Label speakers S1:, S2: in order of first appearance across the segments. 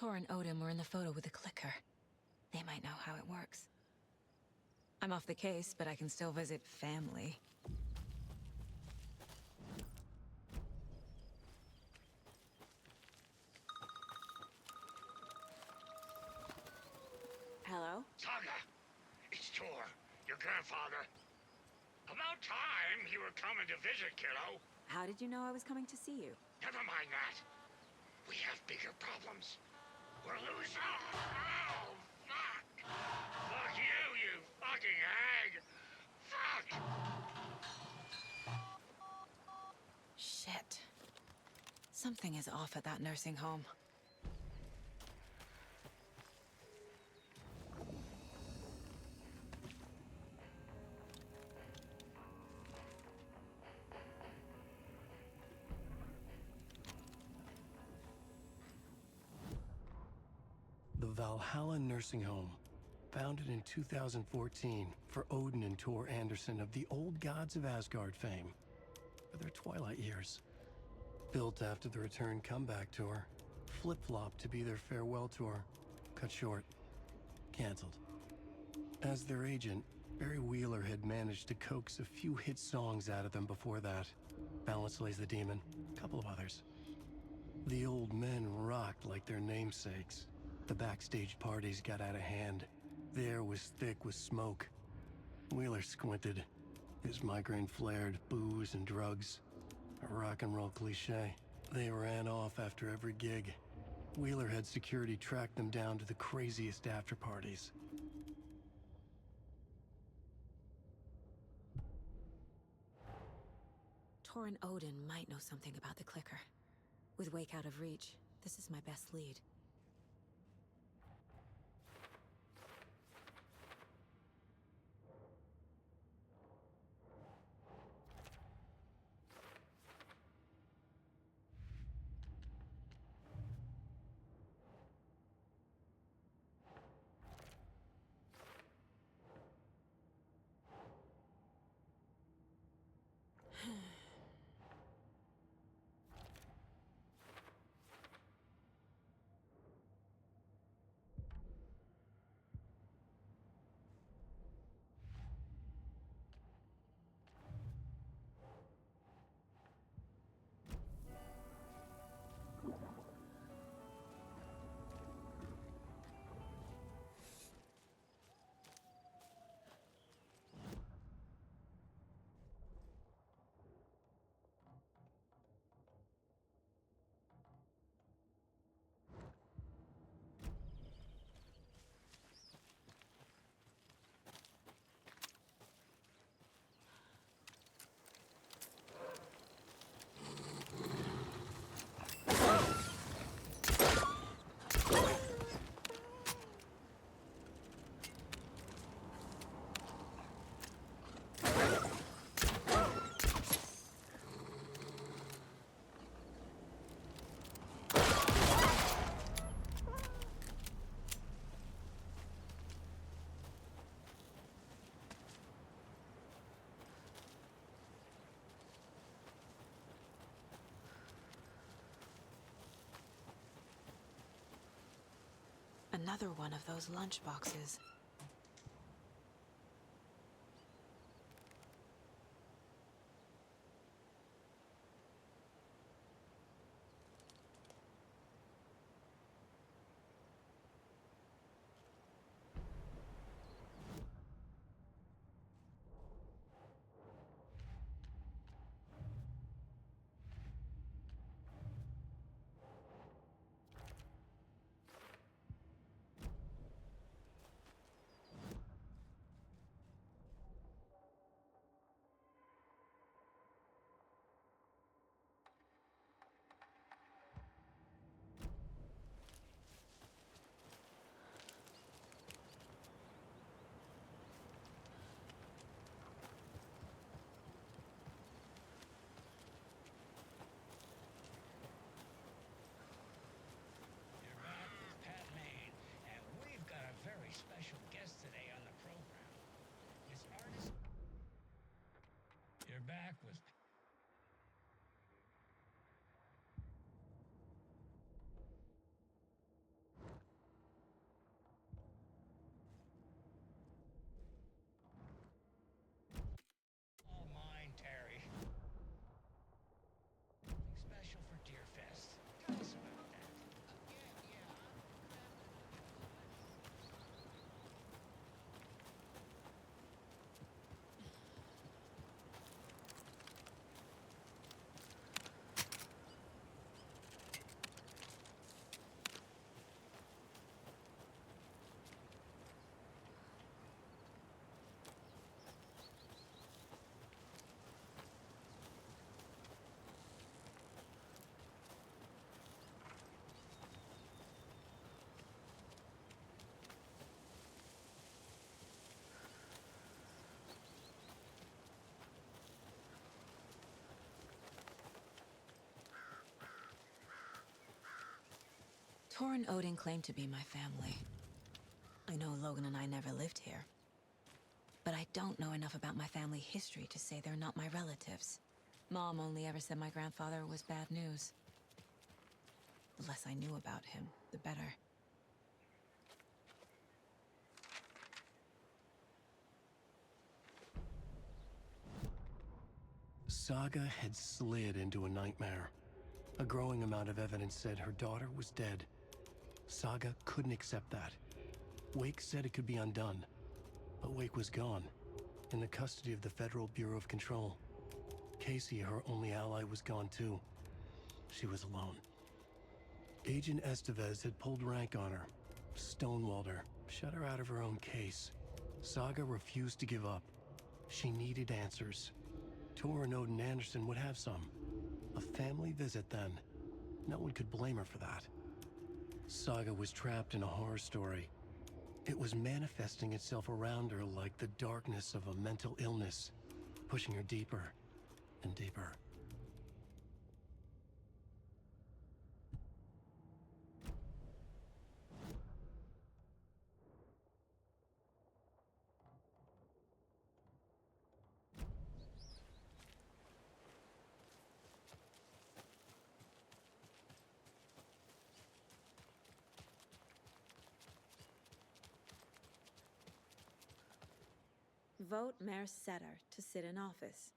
S1: Tor and Odin were in the photo with the clicker. They might know how it works. I'm off the case, but I can still visit family. Hello?
S2: Saga! It's Tor, your grandfather. About time you were coming to visit, kiddo.
S1: How did you know I was coming to see you?
S2: Never mind that. We have bigger problems. We're losing. Oh, fuck! Fuck you, you fucking hag! Fuck!
S1: Shit. Something is off at that nursing home.
S3: The Vallhala nursing home, founded in 2014 for Odin and Tor Anderson of the Old Gods of Asgard fame, for their twilight years. Built after the return comeback tour, flip-flopped to be their farewell tour, cut short, canceled. As their agent, Barry Wheeler had managed to coax a few hit songs out of them before that. Balance Lays the Demon, a couple of others. The old men rocked like their namesakes. The backstage parties got out of hand. The air was thick with smoke. Wheeler squinted. His migraine flared, booze and drugs. A rock and roll cliche. They ran off after every gig. Wheeler had security track them down to the craziest after parties.
S1: Tor and Odin might know something about the clicker. With Wake out of reach, this is my best lead. Another one of those lunch boxes. Tor and Odin claim to be my family. I know Logan and I never lived here. But I don't know enough about my family history to say they're not my relatives. Mom only ever said my grandfather was bad news. The less I knew about him, the better.
S3: Saga had slid into a nightmare. A growing amount of evidence said her daughter was dead. Saga couldn't accept that. Wake said it could be undone. But Wake was gone, in the custody of the Federal Bureau of Control. Casey, her only ally, was gone too. She was alone. Agent Estevez had pulled rank on her, stonewalled her, shut her out of her own case. Saga refused to give up. She needed answers. Tor and Odin Anderson would have some. A family visit then. No one could blame her for that. Saga was trapped in a horror story. It was manifesting itself around her like the darkness of a mental illness, pushing her deeper and deeper.
S1: Vote Mayor Setter to sit in office.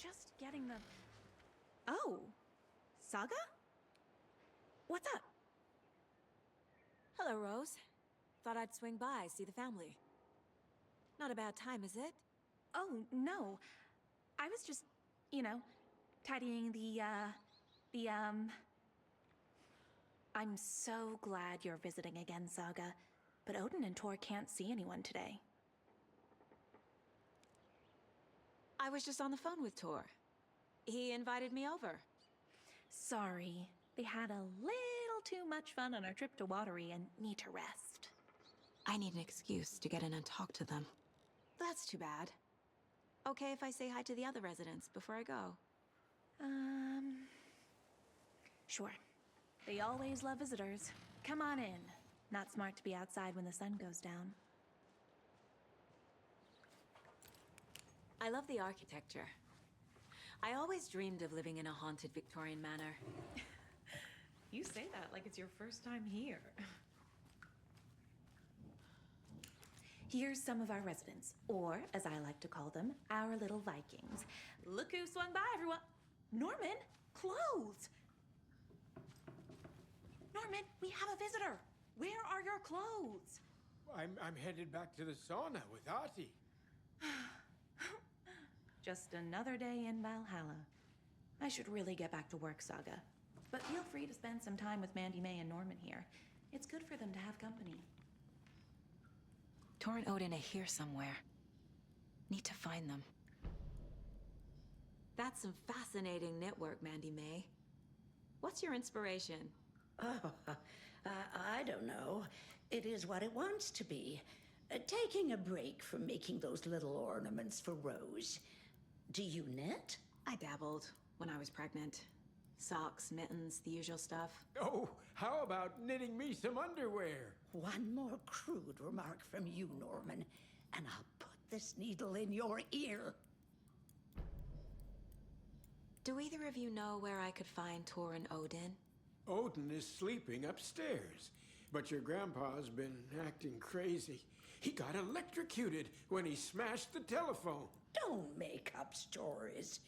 S4: Just getting the...
S1: Oh, Saga? What's up? Hello, Rose. Thought I'd swing by, see the family. Not a bad time, is it?
S4: Oh, no. I was just, tidying I'm so glad you're visiting again, Saga. But Odin and Tor can't see anyone today.
S1: I was just on the phone with Tor. He invited me over.
S4: Sorry. They had a little too much fun on our trip to Watery and need to rest.
S1: I need an excuse to get in and talk to them. That's too bad. Okay if I say hi to the other residents before I go?
S4: Sure. They always love visitors. Come on in. Not smart to be outside when the sun goes down.
S1: I love the architecture. I always dreamed of living in a haunted Victorian manor.
S4: You say that like it's your first time here. Here's some of our residents, or as I like to call them, our little Vikings. Look who swung by, everyone. Norman, clothes. Norman, we have a visitor. Where are your clothes?
S2: I'm headed back to the sauna with Artie.
S4: Just another day in Vallhala. I should really get back to work, Saga. But feel free to spend some time with Mandy May and Norman here. It's good for them to have company.
S1: Tor and Odin are here somewhere. Need to find them. That's some fascinating knitwork, Mandy May. What's your inspiration?
S5: Oh, I don't know. It is what it wants to be. Taking a break from making those little ornaments for Rose. Do you knit?
S1: I dabbled when I was pregnant. Socks, mittens, the usual stuff.
S2: Oh, how about knitting me some underwear?
S5: One more crude remark from you, Norman, and I'll put this needle in your ear.
S1: Do either of you know where I could find Tor and Odin?
S2: Odin is sleeping upstairs, but your grandpa's been acting crazy. He got electrocuted when he smashed the telephone.
S5: Don't make up stories.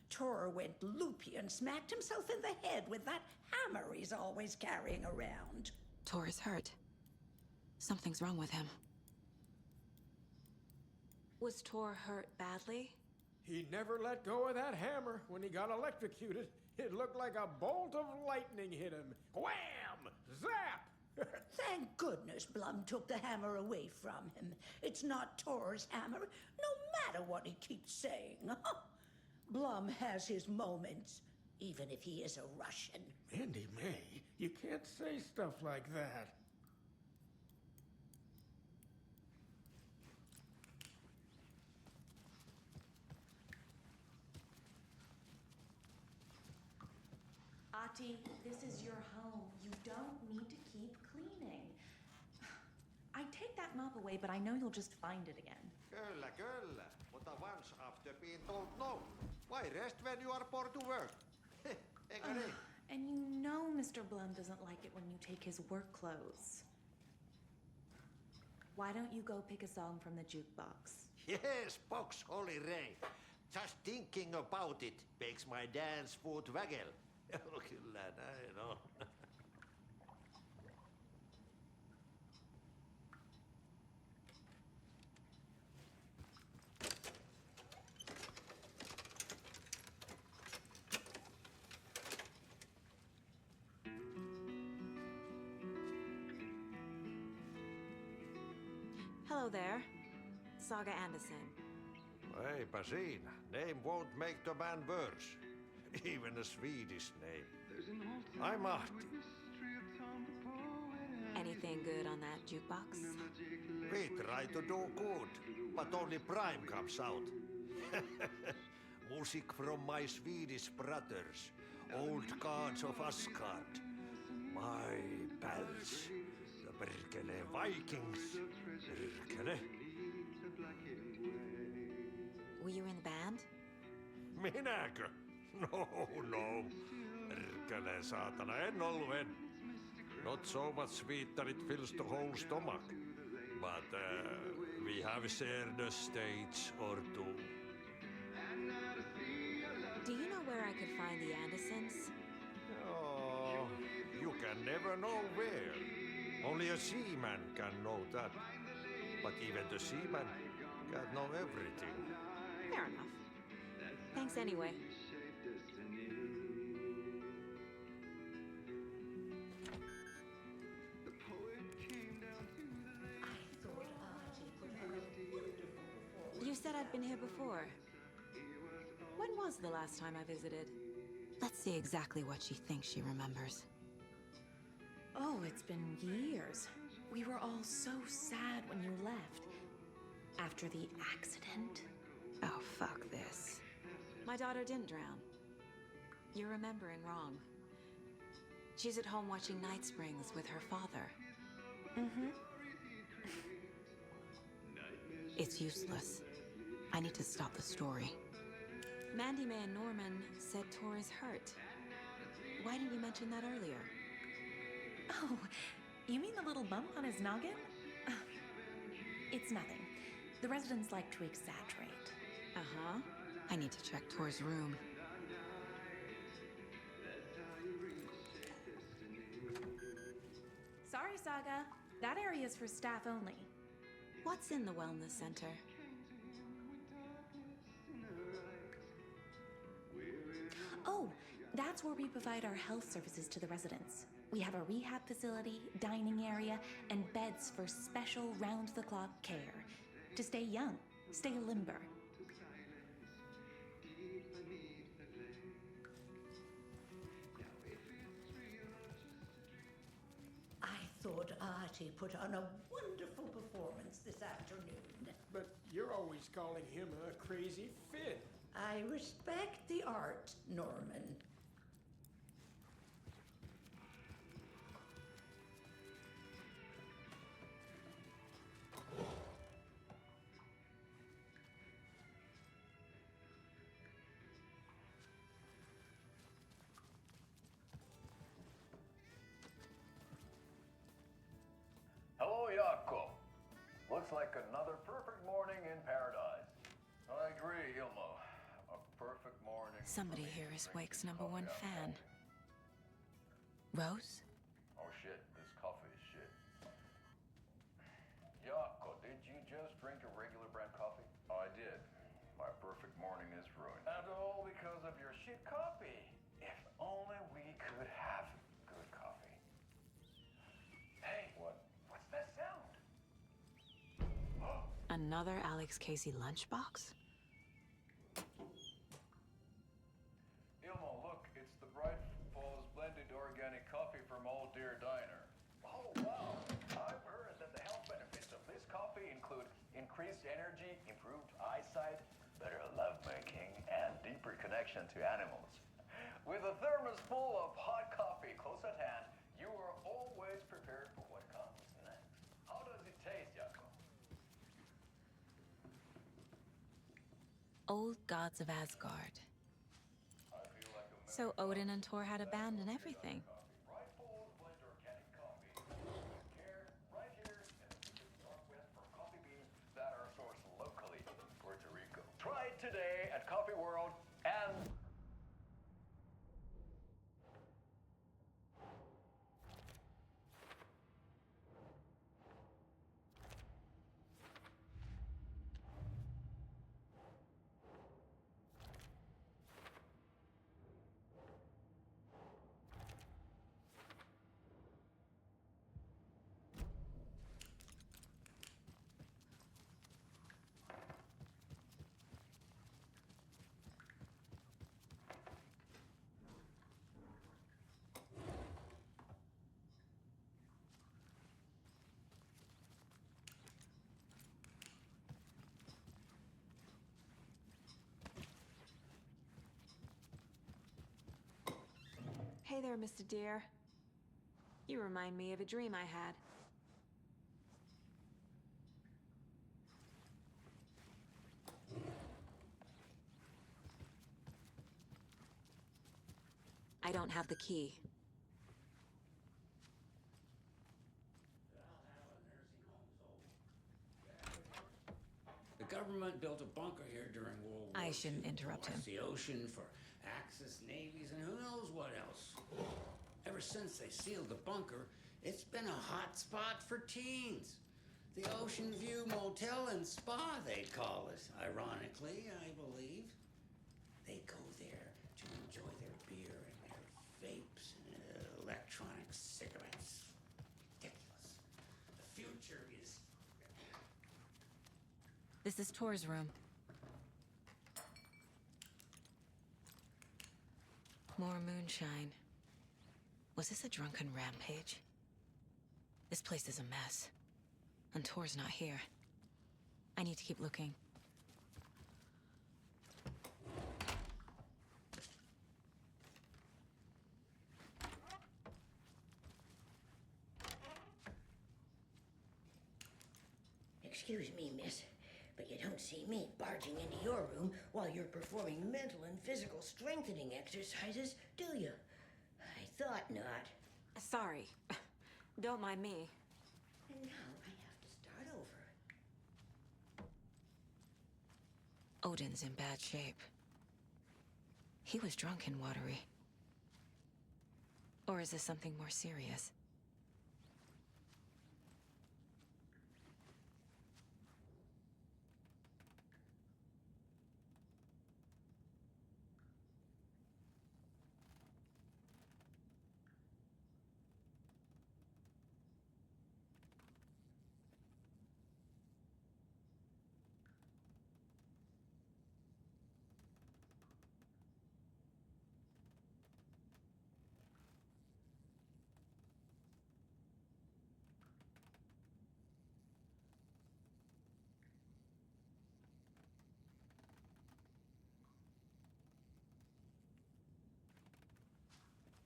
S5: Tor went loopy and smacked himself in the head with that hammer he's always carrying around.
S1: Tor is hurt. Something's wrong with him. Was Tor hurt badly?
S2: He never let go of that hammer when he got electrocuted.
S6: It looked like a bolt of lightning hit him. Wham! Zap!
S5: Thank goodness Blum took the hammer away from him. It's not Thor's hammer, no matter what he keeps saying. Blum has his moments, even if he is a Russian.
S6: Andy May, you can't say stuff like that.
S4: Ati, this is your home. You don't need to keep cleaning. I'd take that mop away, but I know you'll just find it again.
S7: Kyllä, kyllä. Mutta once after being told no, why rest when you are bored to work? Eikö niin?
S4: And you know Mr. Blum doesn't like it when you take his work clothes. Why don't you go pick a song from the jukebox?
S7: Yes, box Holy Ray. Just thinking about it makes my dance foot waggle. Kyllä näin on.
S1: Hello there. Saga Anderson.
S7: Eipä siinä. Name won't make the man worse. Even a Swedish name. I'm Ahti.
S1: Anything good on that jukebox?
S7: We try to do good, but only Prime comes out. Music from my Swedish brothers, old gods of Asgard. My pals, the perkele Vikings. Perkele.
S1: Were you in the band?
S7: Minäkö? No. Perkele saatana, en ollut en. Not so much sweet that it fills the whole stomach. But we have shared a stage or two.
S1: Do you know where I could find the Andersons?
S7: Oh, you can never know where. Only a seaman can know that. But even the seaman can't know everything.
S1: Fair enough. Thanks anyway. You said I'd been here before. When was the last time I visited? Let's see exactly what she thinks she remembers.
S4: Oh, it's been years. We were all so sad when you left. After the accident.
S1: Oh, fuck this. My daughter didn't drown. You're remembering wrong. She's at home watching Night Springs with her father.
S4: Mm-hmm.
S1: It's useless. I need to stop the story. Mandy May and Norman said Tor is hurt. Why didn't you mention that earlier?
S4: Oh, you mean the little bump on his noggin? It's nothing. The residents like to exaggerate.
S1: Uh-huh. I need to check Tor's room.
S4: Sorry, Saga. That area's for staff only.
S1: What's in the wellness center?
S4: Oh, that's where we provide our health services to the residents. We have a rehab facility, dining area, and beds for special round-the-clock care. To stay young, stay limber.
S5: I thought Artie put on a wonderful performance this afternoon.
S6: But you're always calling him a crazy fit.
S5: I respect the art, Norman.
S8: Hello, Jaakko. Looks like another perfect morning in paradise. I agree, Ilmo. A perfect morning.
S1: Somebody here is Wake's #1 fan. Rose?
S8: Oh shit, this coffee is shit. Jaakko, did you just drink a regular brand coffee? Oh, I did. My perfect morning is ruined. And all because of your shit coffee. If
S1: Another Alex Casey lunchbox?
S8: Ilmo, look, it's the Bright Falls blended organic coffee from Old Deer Diner. Oh, wow. I've heard that the health benefits of this coffee include increased energy, improved eyesight, better lovemaking, and deeper connection to animals. With a thermos full of hot coffee close at hand, you are always prepared for what comes next. How does it taste, Jakob?
S1: Old gods of Asgard.
S8: I feel like a
S1: So Odin and Thor had a band and everything.
S8: Bright Falls blend organic coffee. Here, right here in the Pacific Northwest for coffee beans that are sourced locally in Puerto Rico. Try it today at Coffee World and
S1: Hey there, Mr. Deer. You remind me of a dream I had. I don't have the key.
S9: The government built a bunker here during World War II.
S1: I shouldn't interrupt him.
S9: The ocean for Axis navies and who knows what else. Ever since they sealed the bunker, it's been a hot spot for teens. The Ocean View Motel and Spa, they call it. Ironically, I believe. They go there to enjoy their beer and their vapes and electronic cigarettes. Ridiculous. The future is...
S1: This is Tor's room. More moonshine. Was this a drunken rampage? This place is a mess. And Tor's not here. I need to keep looking.
S10: Excuse me, miss, but you don't see me barging into your room while you're performing mental and physical strengthening exercises, do you? I thought not.
S1: Sorry. Don't mind me.
S10: And now I have to start over.
S1: Odin's in bad shape. He was drunk and watery. Or is this something more serious?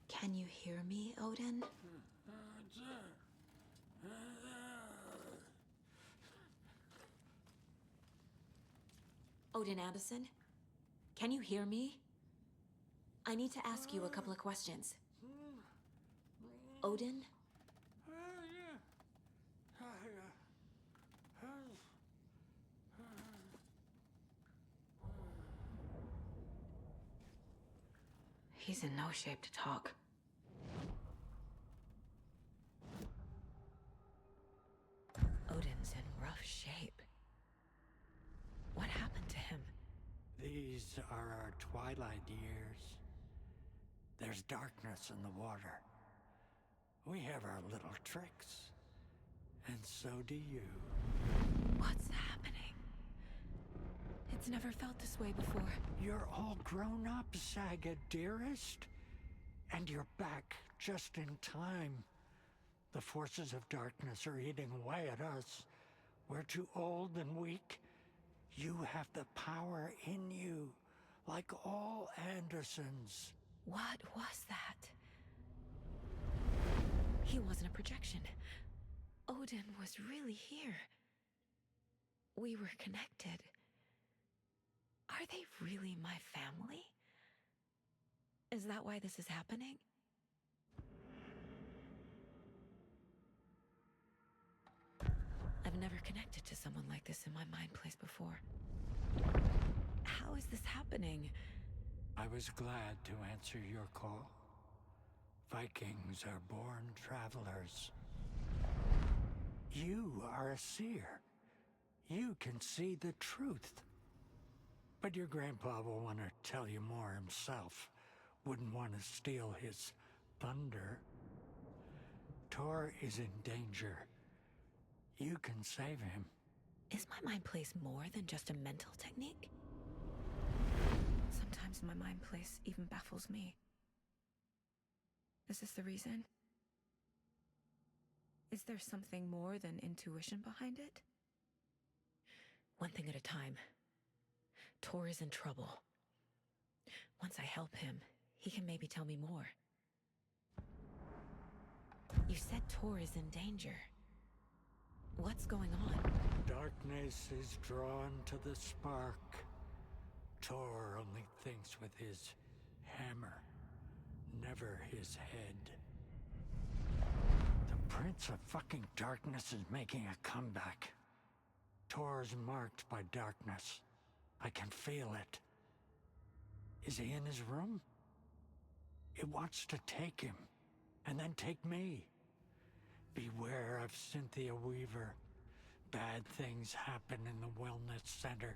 S1: Can you hear me, Odin? Odin Anderson? Can you hear me? I need to ask you a couple of questions. Odin? He's in no shape to talk. Odin's in rough shape. What happened to him?
S6: These are our twilight years. There's darkness in the water. We have our little tricks. And so do you.
S1: What's happening? It's never felt this way before.
S6: You're all grown up, Saga, dearest. And you're back just in time. The forces of darkness are eating away at us. We're too old and weak. You have the power in you, like all Andersons.
S1: What was that? He wasn't a projection. Odin was really here. We were connected. Are they really my family? Is that why this is happening? I've never connected to someone like this in my mind place before. How is this happening?
S6: I was glad to answer your call. Vikings are born travelers. You are a seer. You can see the truth. But your grandpa will want to tell you more himself. Wouldn't want to steal his thunder. Tor is in danger. You can save him.
S1: Is my mind place more than just a mental technique? Sometimes my mind place even baffles me. Is this the reason? Is there something more than intuition behind it? One thing at a time. Tor is in trouble. Once I help him, he can maybe tell me more. You said Tor is in danger. What's going on?
S6: Darkness is drawn to the spark. Tor only thinks with his hammer, never his head. The Prince of fucking Darkness is making a comeback. Tor's marked by darkness. I can feel it. Is he in his room? It wants to take him, and then take me. Beware of Cynthia Weaver. Bad things happen in the wellness center.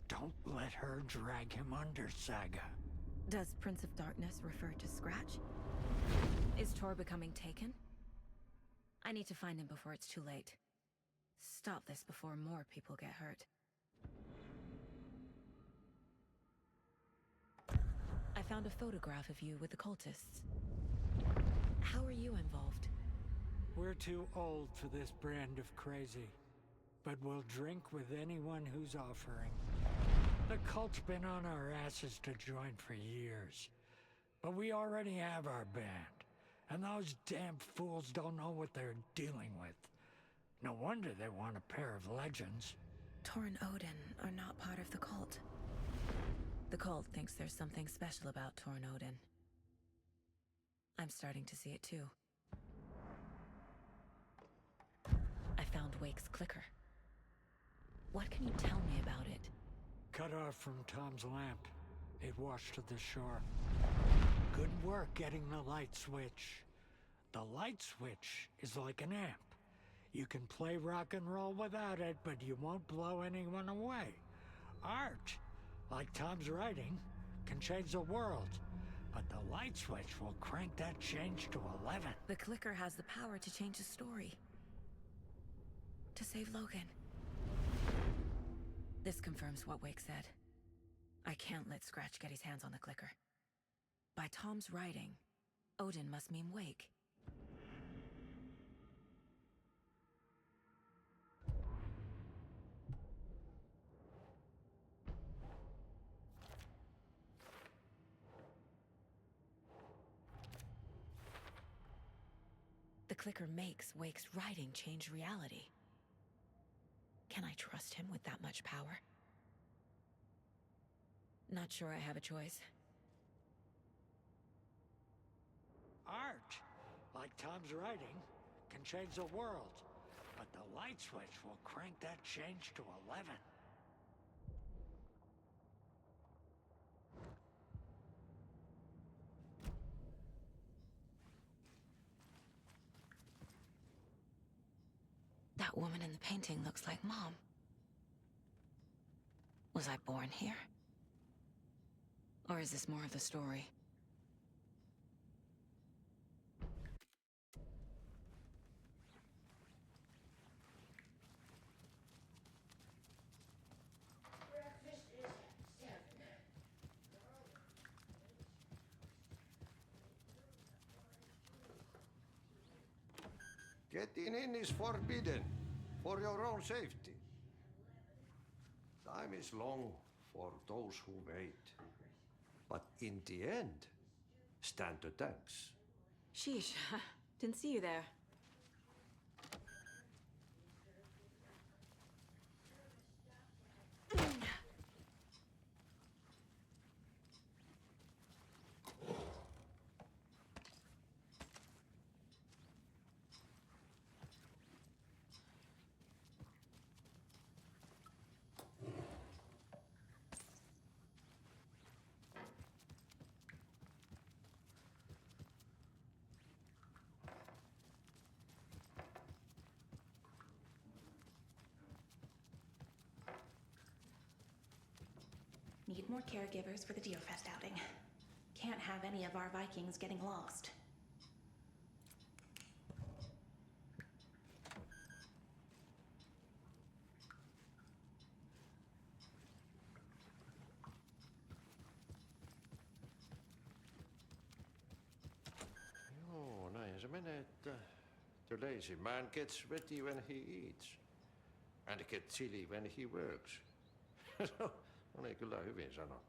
S6: Don't let her drag him under, Saga.
S1: Does Prince of Darkness refer to Scratch? Is Tor becoming taken? I need to find him before it's too late. Stop this before more people get hurt. I found a photograph of you with the cultists. How are you involved?
S6: We're too old for this brand of crazy, but we'll drink with anyone who's offering. The cult's been on our asses to join for years, but we already have our band, and those damn fools don't know what they're dealing with. No wonder they want a pair of legends.
S1: Tor and Odin are not part of the cult. The cult thinks there's something special about Tor and Odin. I'm starting to see it too. I found Wake's clicker. What can you tell me about it?
S6: Cut off from Tom's lamp. It washed to the shore. Good work getting the light switch. The light switch is like an amp. You can play rock and roll without it, but you won't blow anyone away. Art, like Tom's writing, can change the world. But the light switch will crank that change to 11.
S1: The clicker has the power to change the story. To save Logan. This confirms what Wake said. I can't let Scratch get his hands on the clicker. By Tom's writing, Odin must mean Wake. The clicker makes Wake's writing change reality. Can I trust him with that much power? Not sure I have a choice.
S6: Art, like Tom's writing, can change the world. But the light switch will crank that change to 11.
S1: That woman in the painting looks like Mom. Was I born here? Or is this more of the story?
S7: Getting in is forbidden, for your own safety. Time is long for those who wait. But in the end, stand the thanks.
S1: Sheesh, didn't see you there.
S4: Need more caregivers for the Deerfest outing. Can't have any of our Vikings getting lost.
S7: Joo, näinhän se menee, että the lazy man gets ready when he eats. And gets chilly when he works. Oli kyllä hyvin sanottua.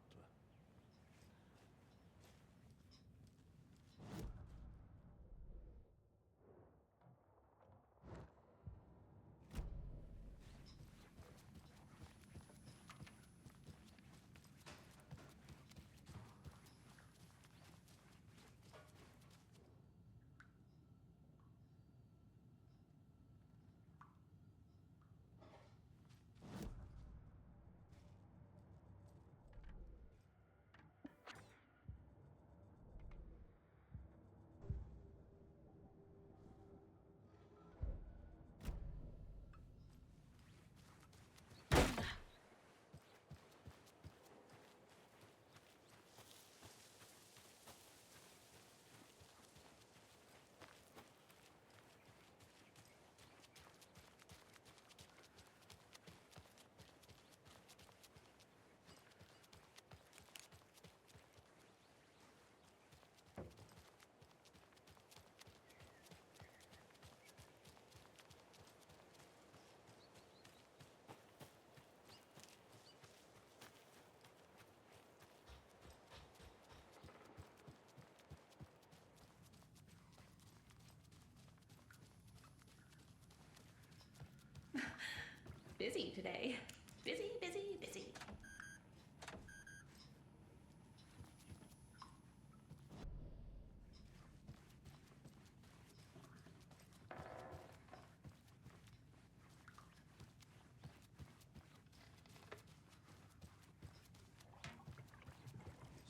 S4: Busy today. Busy, busy, busy.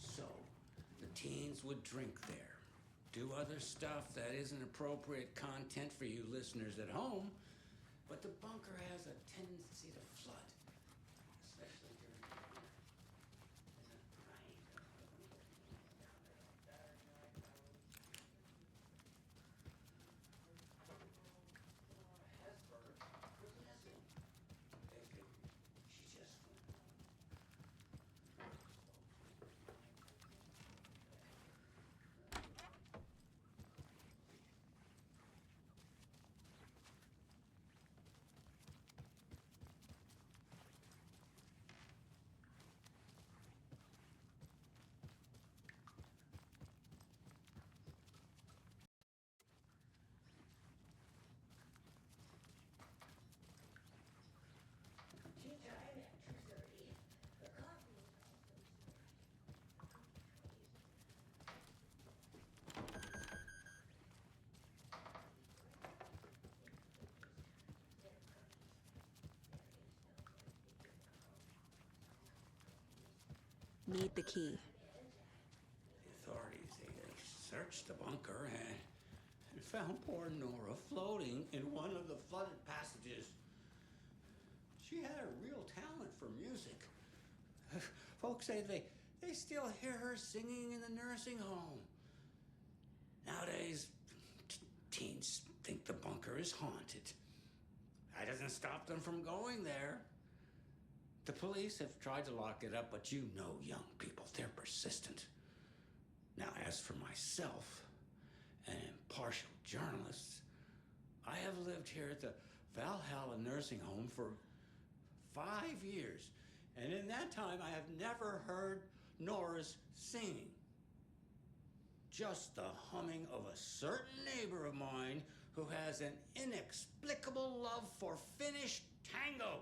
S9: So, the teens would drink there, do other stuff that isn't appropriate content for you listeners at home, but the bunker has a tendency to flood, especially during the winter. Hesburgh was missing. She just went home.
S10: Tea time at 2:30. The coffee is also
S1: Need the key.
S9: The authorities, they searched the bunker and found poor Nora floating in one of the flooded passages. She had a real talent for music. Folks say they still hear her singing in the nursing home. Nowadays, teens think the bunker is haunted. That doesn't stop them from going there. The police have tried to lock it up, but you know young people, they're persistent. Now, as for myself, an impartial journalist, I have lived here at the Vallhala nursing home for 5 years, and in that time I have never heard Nora's singing. Just the humming of a certain neighbor of mine who has an inexplicable love for Finnish tango.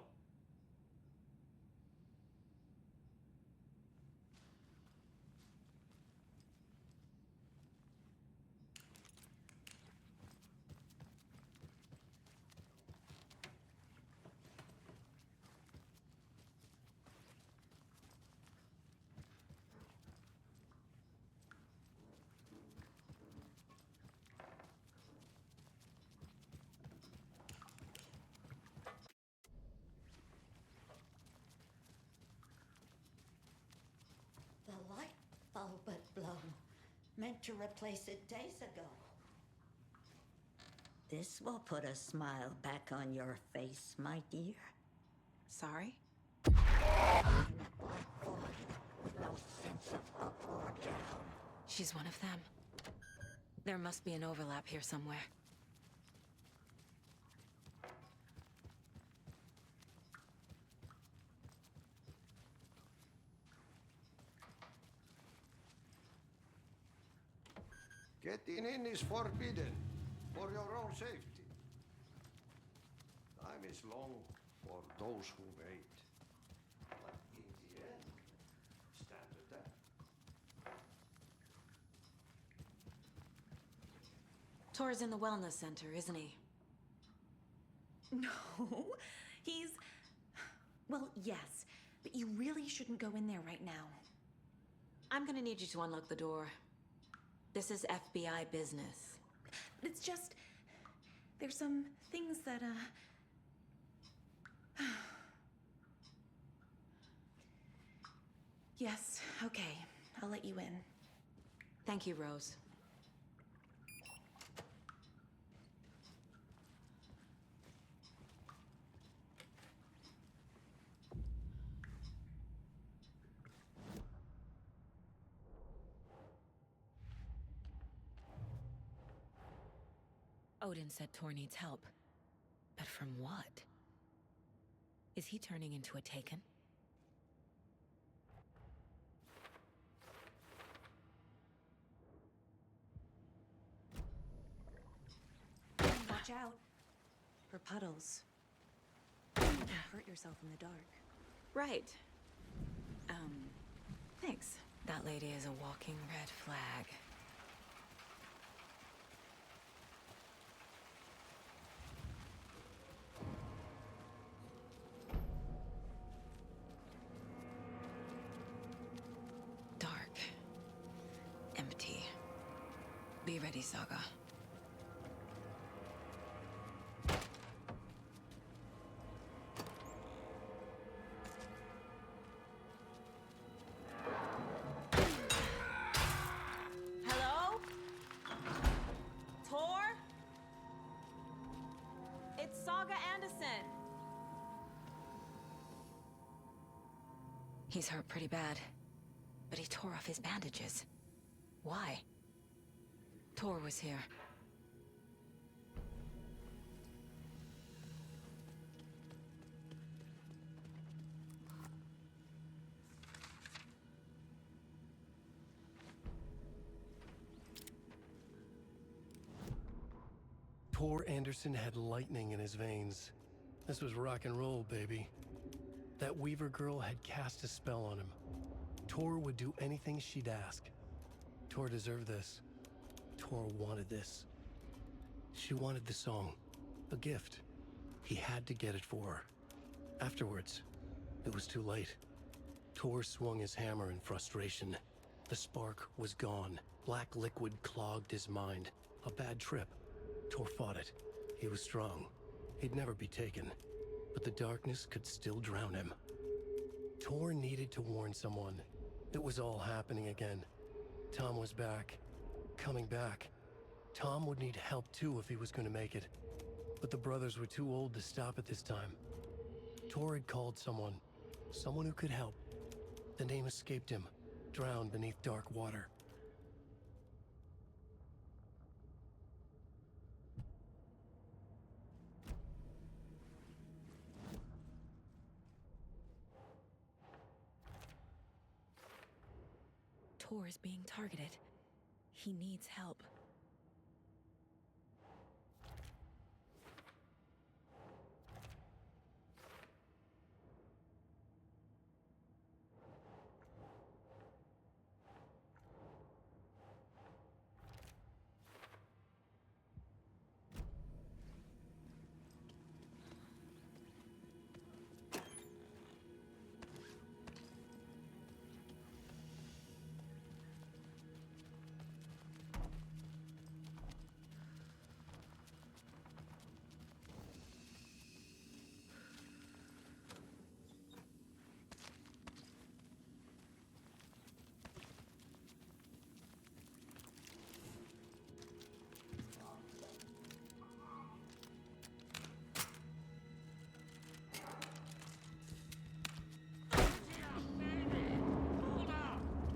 S5: The light bulb had blown. Meant to replace it days ago. This will put a smile back on your face, my dear.
S1: Sorry?
S5: In a black void, no sense of up or down.
S1: She's one of them. There must be an overlap here somewhere.
S7: Getting in is forbidden, for your own safety. Time is long for those who wait. But in the end, stand the test.
S1: Tor's in the wellness center, isn't he?
S4: No, he's... Well, yes, but you really shouldn't go in there right now.
S1: I'm gonna need you to unlock the door. This is FBI business.
S4: It's just... There's some things that, Yes, okay. I'll let you in.
S1: Thank you, Rose. Odin said Tor needs help. But from what? Is he turning into a Taken?
S4: Watch out. For puddles. You can hurt yourself in the dark.
S1: Right. Thanks. That lady is a walking red flag. Dark. Empty. Be ready, Saga. Hello? Tor? It's Saga Anderson. He's hurt pretty bad, but he tore off his bandages. Why? Tor was here.
S3: Tor Anderson had lightning in his veins. This was rock and roll, baby. That Weaver girl had cast a spell on him. Tor would do anything she'd ask. Tor deserved this. Tor wanted this. She wanted the song, a gift. He had to get it for her. Afterwards, it was too late. Tor swung his hammer in frustration. The spark was gone. Black liquid clogged his mind. A bad trip. Tor fought it. He was strong. He'd never be taken. But the darkness could still drown him. Tor needed to warn someone. It was all happening again. Tom was back. Coming back. Tom would need help too if he was going to make it. But the brothers were too old to stop at this time. Tor had called someone. Someone who could help. The name escaped him. Drowned beneath dark water.
S1: Tor is being targeted. He needs help.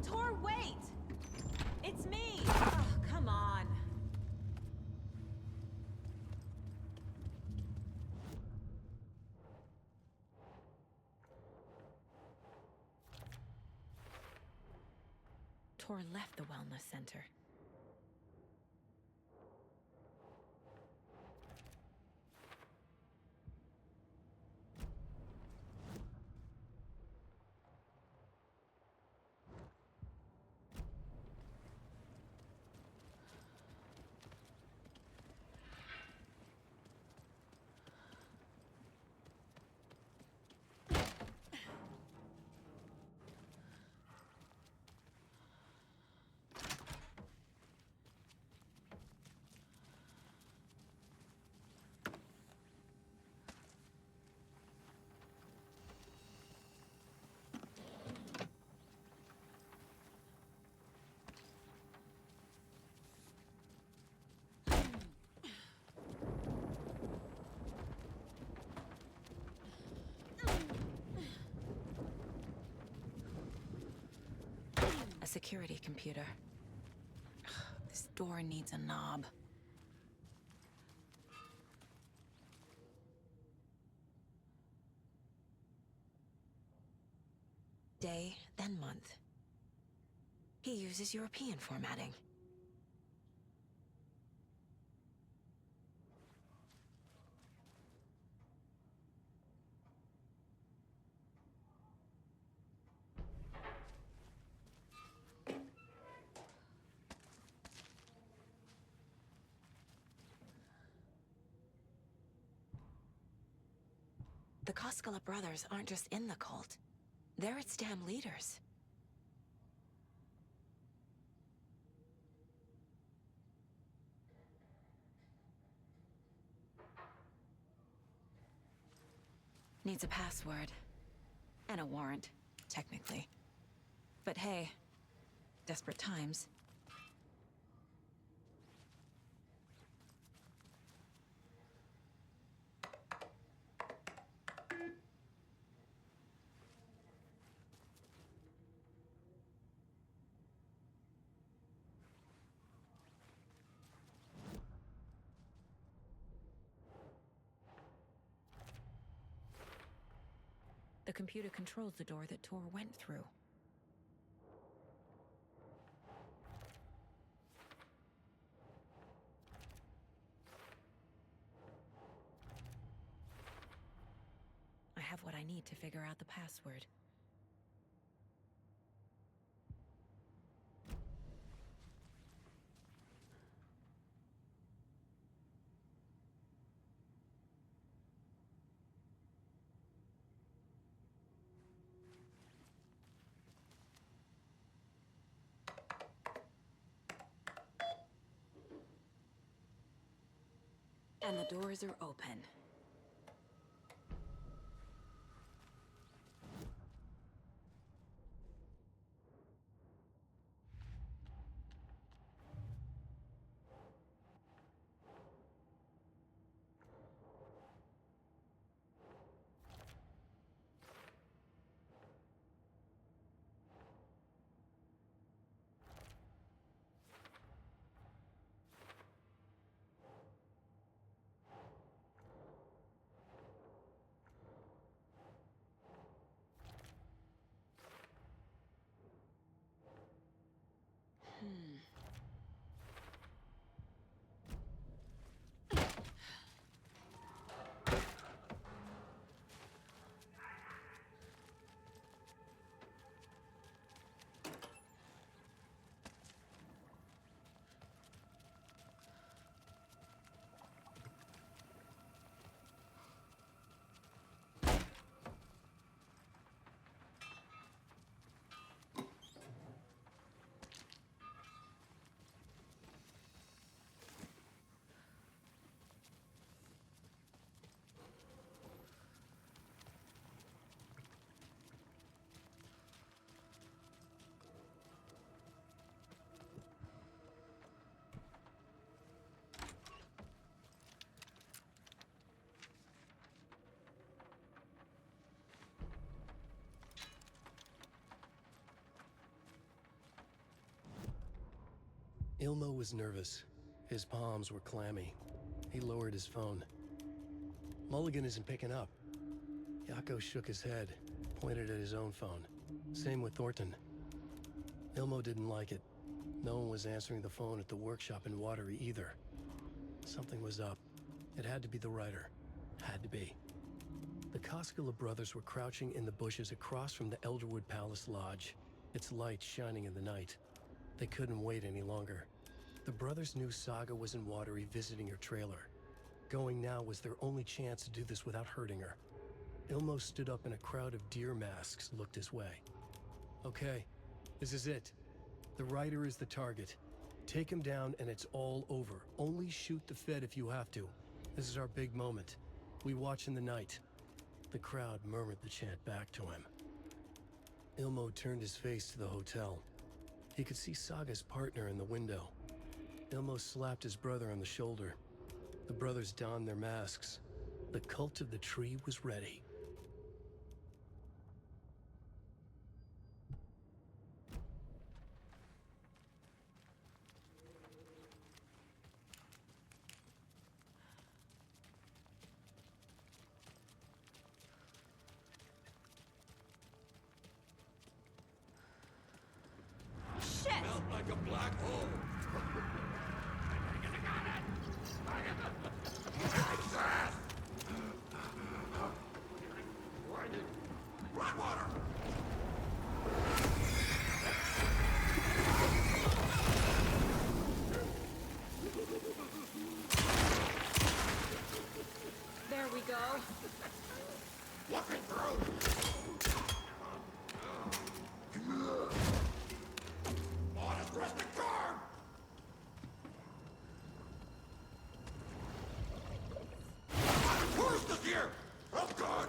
S1: Tor, wait! It's me! Oh, come on. Tor left the wellness center. A security computer. This door needs a knob. Day, then month. He uses European formatting. The Koskela brothers aren't just in the cult. They're its damn leaders. Needs a password. And a warrant, technically. But hey, desperate times. The computer controls the door that Tor went through. I have what I need to figure out the password. And the doors are open.
S3: Ilmo was nervous. His palms were clammy. He lowered his phone. Mulligan isn't picking up. Yako shook his head, pointed at his own phone. Same with Thornton. Ilmo didn't like it. No one was answering the phone at the workshop in Watery either. Something was up. It had to be the writer. Had to be. The Koskela brothers were crouching in the bushes across from the Elderwood Palace Lodge, its light shining in the night. They couldn't wait any longer. The brothers knew Saga was in Watery visiting her trailer. Going now was their only chance to do this without hurting her. Ilmo stood up and a crowd of deer masks looked his way. Okay, this is it. The writer is the target. Take him down and it's all over. Only shoot the Fed if you have to. This is our big moment. We watch in the night. The crowd murmured the chant back to him. Ilmo turned his face to the hotel. He could see Saga's partner in the window. Ilmo slapped his brother on the shoulder. The brothers donned their masks. The cult of the tree was ready.
S2: Felt like a black hole. Run water.
S1: There we go.
S2: Looking through. Honest resting guard. Tourist is here. Oh God.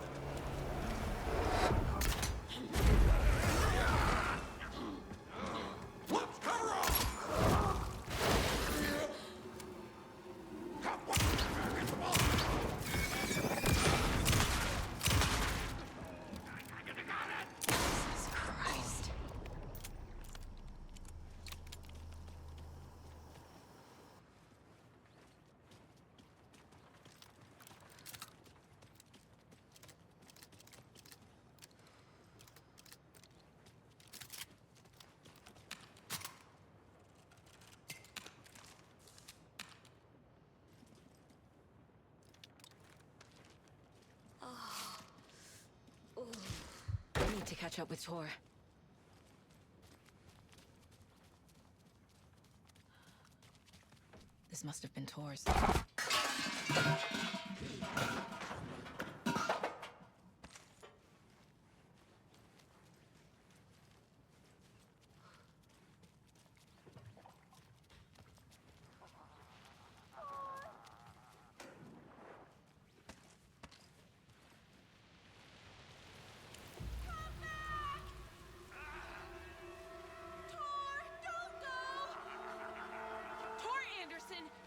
S2: Let's cover up. Come on. Get the ball.
S1: Jesus Christ. I need to catch up with Tor. This must have been Tor's.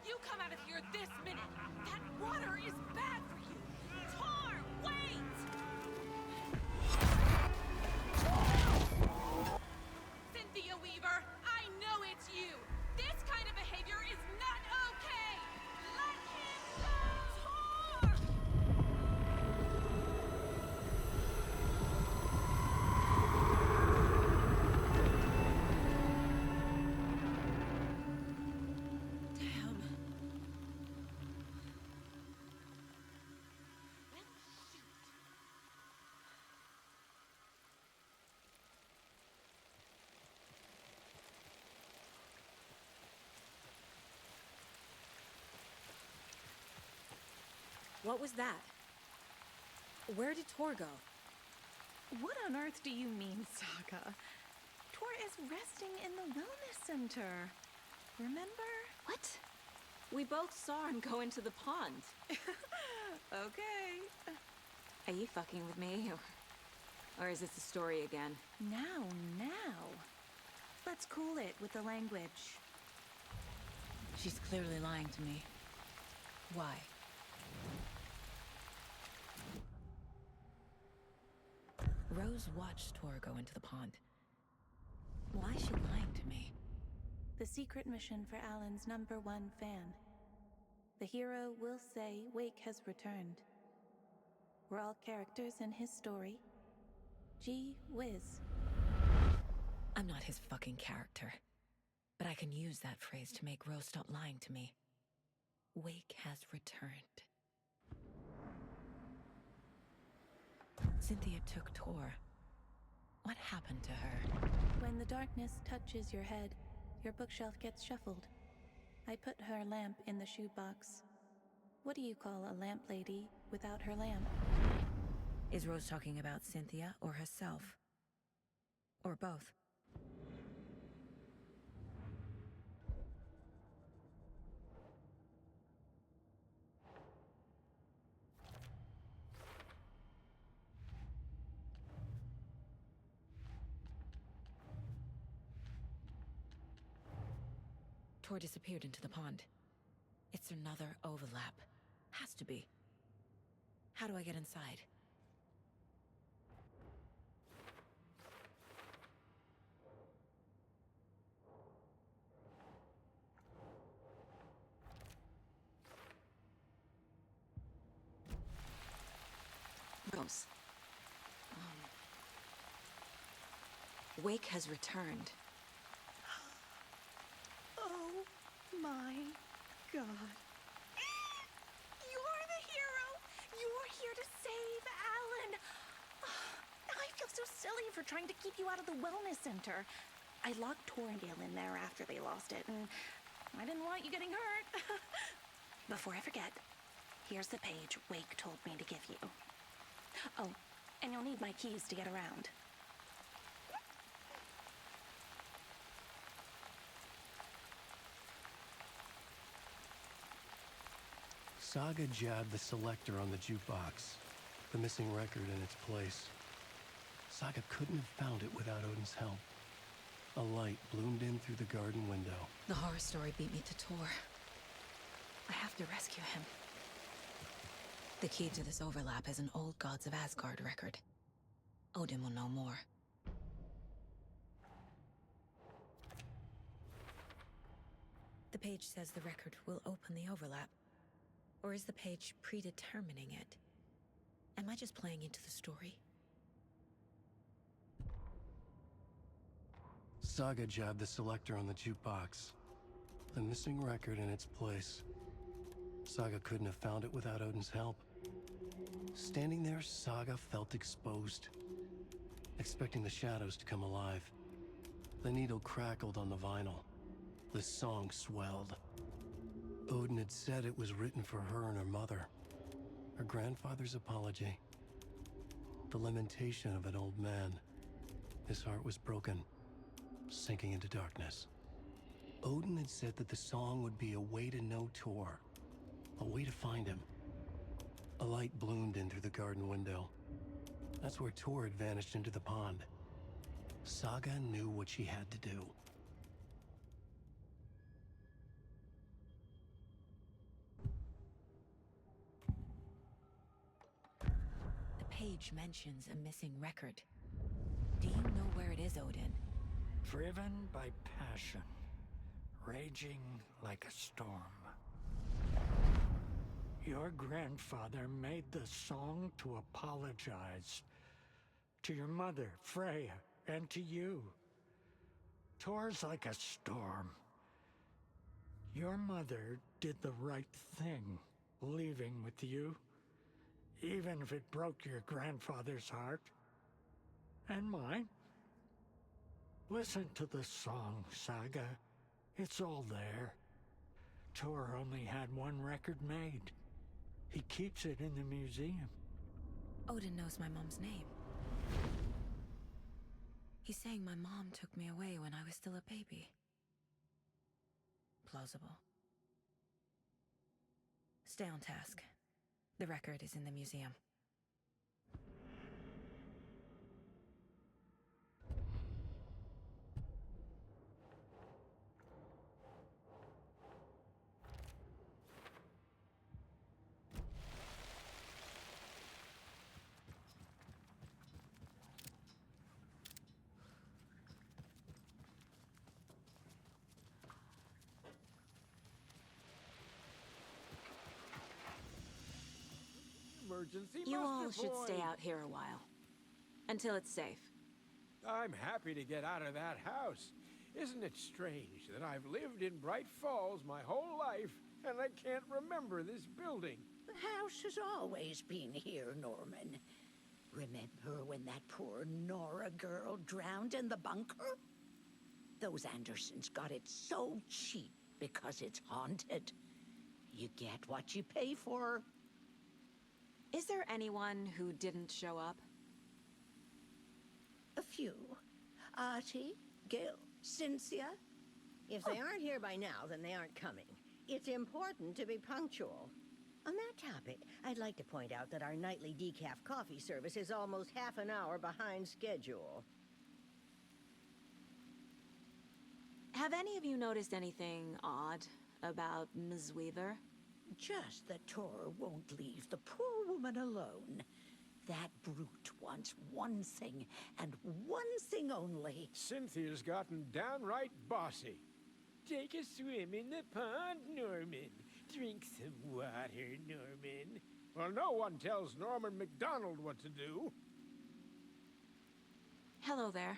S11: You come out of here this minute! That water is bad for you! Tor, wait! Cynthia Weaver, I know it's you! This kind of behavior is not okay! Let him go! Tor!
S1: What was that? Where did Tor go?
S4: What on earth do you mean, Saga? Tor is resting in the wellness center. Remember?
S1: What? We both saw him go into the pond.
S4: Okay.
S1: Are you fucking with me? Or is this a story again?
S4: Now. Let's cool it with the language.
S1: She's clearly lying to me. Why? Rose watched Tor go into the pond. Why is she lying to me?
S4: The secret mission for Alan's #1 fan. The hero will say Wake has returned. We're all characters in his story. Gee whiz.
S1: I'm not his fucking character. But I can use that phrase to make Rose stop lying to me. Wake has returned. Cynthia took Tor. What happened to her?
S4: When the darkness touches your head, your bookshelf gets shuffled. I put her lamp in the shoebox. What do you call a lamp lady without her lamp?
S1: Is Rose talking about Cynthia or herself? Or both? Tor disappeared into the pond. It's another overlap. Has to be. How do I get inside? Rose. Wake has returned.
S4: Oh my god. You're the hero! You're here to save Alan! I feel so silly for trying to keep you out of the wellness center. I locked Torringale in there after they lost it, and I didn't want you getting hurt. Before I forget, here's the page Wake told me to give you. Oh, and you'll need my keys to get around.
S3: Saga jabbed the selector on the jukebox, the missing record in its place. Saga couldn't have found it without Odin's help. A light bloomed in through the garden window.
S1: The horror story beat me to Tor. I have to rescue him. The key to this overlap is an old Gods of Asgard record. Odin will know more. The page says the record will open the overlap. Or is the page predetermining it? Am I just playing into the story?
S3: Saga jabbed the selector on the jukebox, the missing record in its place. Saga couldn't have found it without Odin's help. Standing there, Saga felt exposed, expecting the shadows to come alive. The needle crackled on the vinyl. The song swelled. Odin had said it was written for her and her mother. Her grandfather's apology. The lamentation of an old man. His heart was broken, sinking into darkness. Odin had said that the song would be a way to know Tor, a way to find him. A light bloomed in through the garden window. That's where Tor had vanished into the pond. Saga knew what she had to do.
S1: The page mentions a missing record. Do you know where it is, Odin?
S6: Driven by passion, raging like a storm. Your grandfather made the song to apologize to your mother, Freya, and to you. Tor's like a storm. Your mother did the right thing, leaving with you, even if it broke your grandfather's heart. And mine. Listen to the song, Saga. It's all there. Tor only had one record made. He keeps it in the museum.
S1: Odin knows my mom's name. He's saying my mom took me away when I was still a baby. Plausible. Stay on task. The record is in the museum.
S12: emergency
S1: You all
S12: muster
S1: should stay
S12: point.
S1: out here a while. Until it's safe.
S12: I'm happy to get out of that house. Isn't it strange that I've lived in Bright Falls my whole life, and I can't remember this building?
S5: The house has always been here, Norman. Remember when that poor Nora girl drowned in the bunker? Those Andersons got it so cheap because it's haunted. You get what you pay for.
S1: Is there anyone who didn't show up?
S5: A few. Artie, Gil, Cynthia.
S10: If they aren't here by now, then they aren't coming. It's important to be punctual. On that topic, I'd like to point out that our nightly decaf coffee service is almost half an hour behind schedule.
S1: Have any of you noticed anything odd about Ms. Weaver?
S5: Just that Tor won't leave the poor woman alone. That brute wants one thing, and one thing only.
S12: Cynthia's gotten downright bossy. Take a swim in the pond, Norman. Drink some water, Norman. Well, no one tells Norman MacDonald what to do.
S1: Hello there.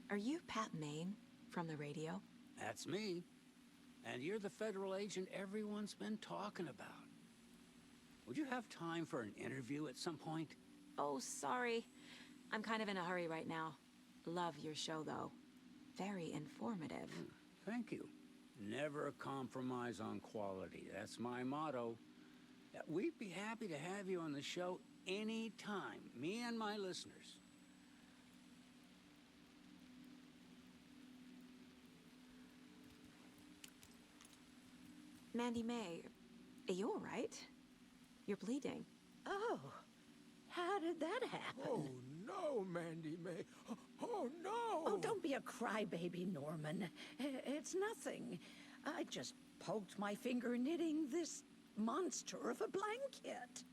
S1: Are you Pat Maine from the radio?
S9: That's me. And you're the federal agent everyone's been talking about. Would you have time for an interview at some point?
S1: Oh, sorry. I'm kind of in a hurry right now. Love your show, though. Very informative.
S9: Thank you. Never compromise on quality. That's my motto. We'd be happy to have you on the show anytime, me and my listeners.
S1: Mandy May, are you all right? You're bleeding.
S5: Oh, how did that happen?
S12: Oh, no, Mandy May. Oh, no!
S5: Oh, don't be a crybaby, Norman. It's nothing. I just poked my finger knitting this monster of a blanket.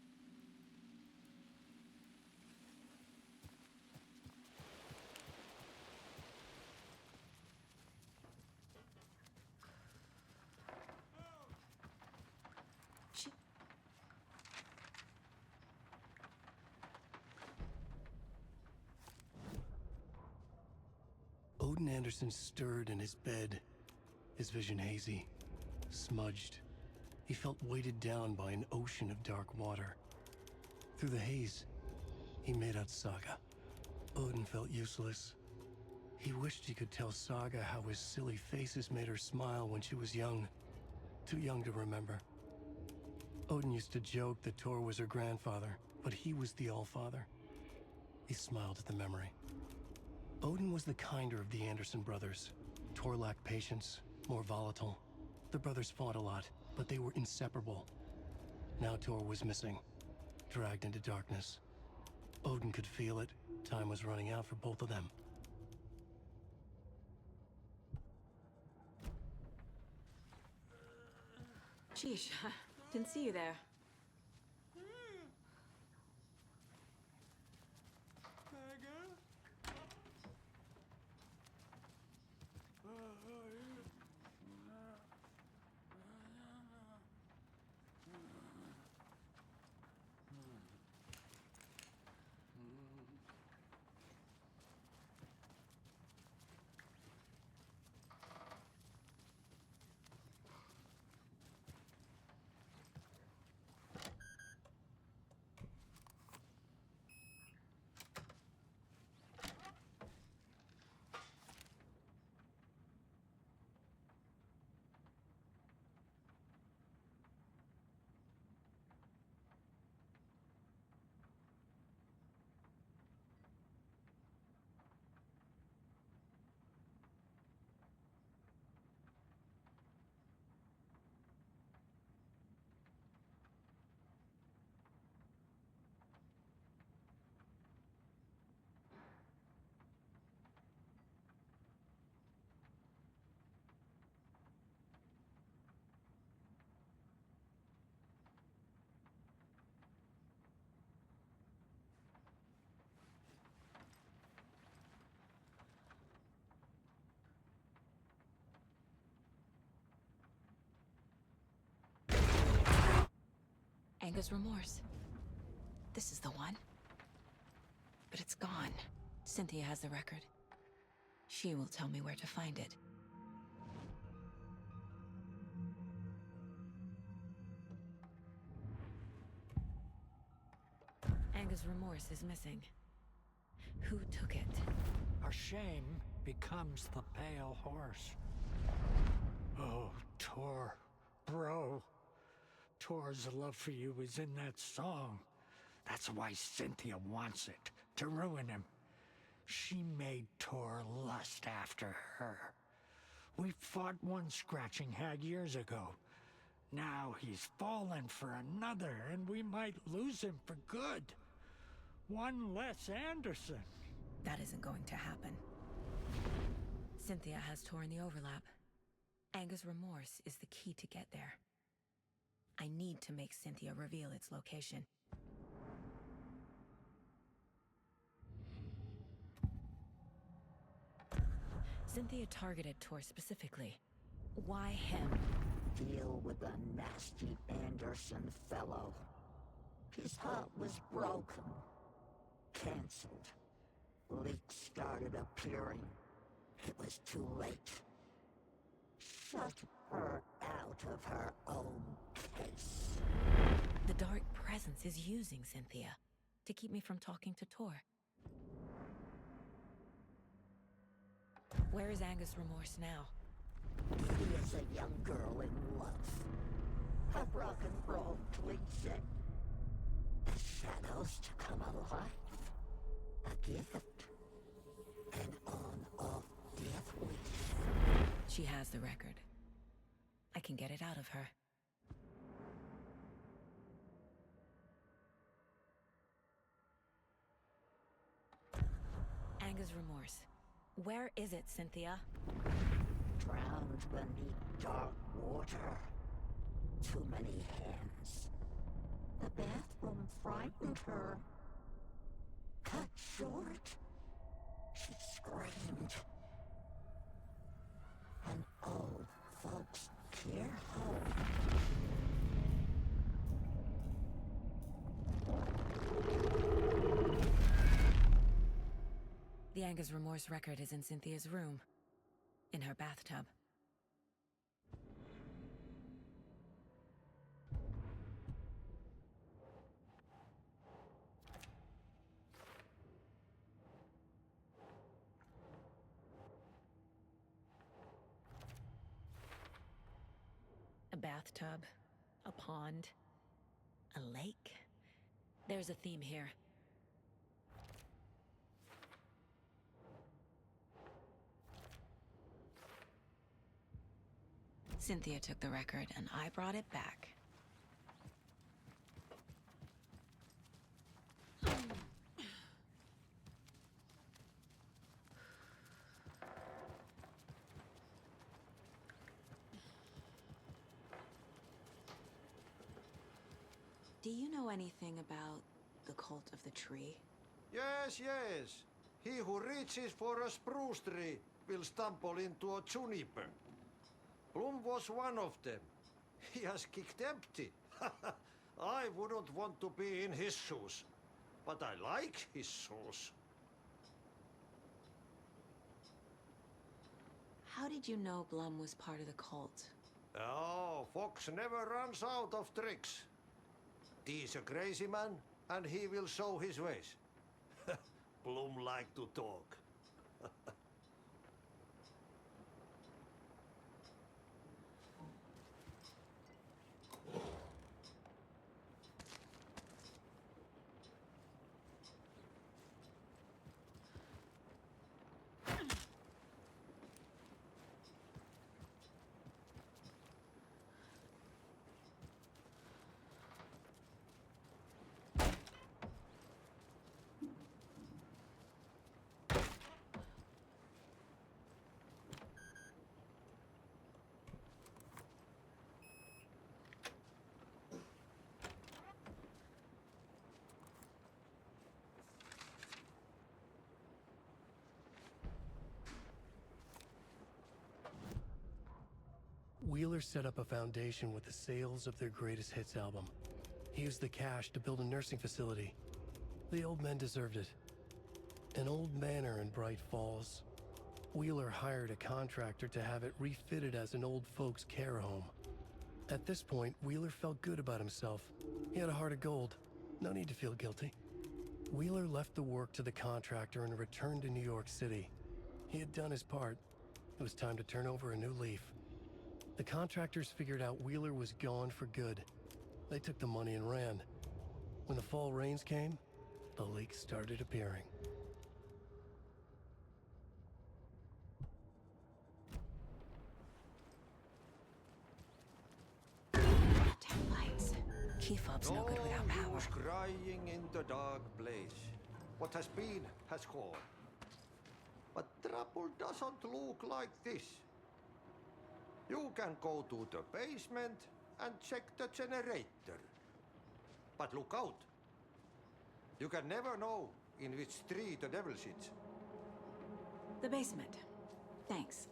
S3: Odin Anderson stirred in his bed, his vision hazy, smudged. He felt weighted down by an ocean of dark water. Through the haze, he made out Saga. Odin felt useless. He wished he could tell Saga how his silly faces made her smile when she was young. Too young to remember. Odin used to joke that Tor was her grandfather, but he was the Allfather. He smiled at the memory. Odin was the kinder of the Anderson brothers. Tor lacked patience, more volatile. The brothers fought a lot, but they were inseparable. Now Tor was missing, dragged into darkness. Odin could feel it. Time was running out for both of them.
S1: Sheesh, didn't see you there. Angus remorse. This is the one. But it's gone. Cynthia has the record. She will tell me where to find it. Anga's remorse is missing. Who took it?
S6: Our shame becomes the pale horse. Oh, Tor. Bro. Tor's love for you is in that song. That's why Cynthia wants it, to ruin him. She made Tor lust after her. We fought one scratching hag years ago. Now he's fallen for another, and we might lose him for good. One less Anderson.
S1: That isn't going to happen. Cynthia has Tor in the overlap. Anga's remorse is the key to get there. I need to make Cynthia reveal its location. Cynthia targeted Tor specifically. Why him?
S5: Deal with the nasty Anderson fellow. His heart was broken. Cancelled. Leaks started appearing. It was too late. Shut her out of her own case.
S1: The dark presence is using Cynthia to keep me from talking to Tor. Where is Anga's remorse now?
S5: He is a young girl in love. A rock and roll cliche. The shadows to come alive. A gift. An on-off death wish.
S1: She has the record. I can get it out of her. Anga's remorse. Where is it, Cynthia?
S5: Drowned beneath dark water. Too many hands. The bathroom frightened her. Cut short. She screamed. An old folks' care home.
S1: The Anga's remorse record is in Cynthia's room. In her bathtub. A bathtub, a pond, a lake. There's a theme here. Cynthia took the record, and I brought it back. Do you know anything about the cult of the tree?
S7: Yes, yes. He who reaches for a spruce tree will stumble into a juniper. Bloom was one of them. He has kicked empty. I wouldn't want to be in his shoes. But I like his shoes.
S1: How did you know Blum was part of the cult?
S7: Oh, Fox never runs out of tricks. He's a crazy man, and he will show his ways. Bloom like to talk.
S3: Wheeler set up a foundation with the sales of their greatest hits album. He used the cash to build a nursing facility. The old men deserved it. An old manor in Bright Falls. Wheeler hired a contractor to have it refitted as an old folks' care home. At this point, Wheeler felt good about himself. He had a heart of gold. No need to feel guilty. Wheeler left the work to the contractor and returned to New York City. He had done his part. It was time to turn over a new leaf. The contractors figured out Wheeler was gone for good. They took the money and ran. When the fall rains came, the leaks started appearing.
S1: Damn lights. Key fob's no good without power.
S7: use crying in the dark place. What has been has gone. But trouble doesn't look like this. You can go to the basement and check the generator. But look out. You can never know in which tree the devil sits.
S1: The basement. Thanks.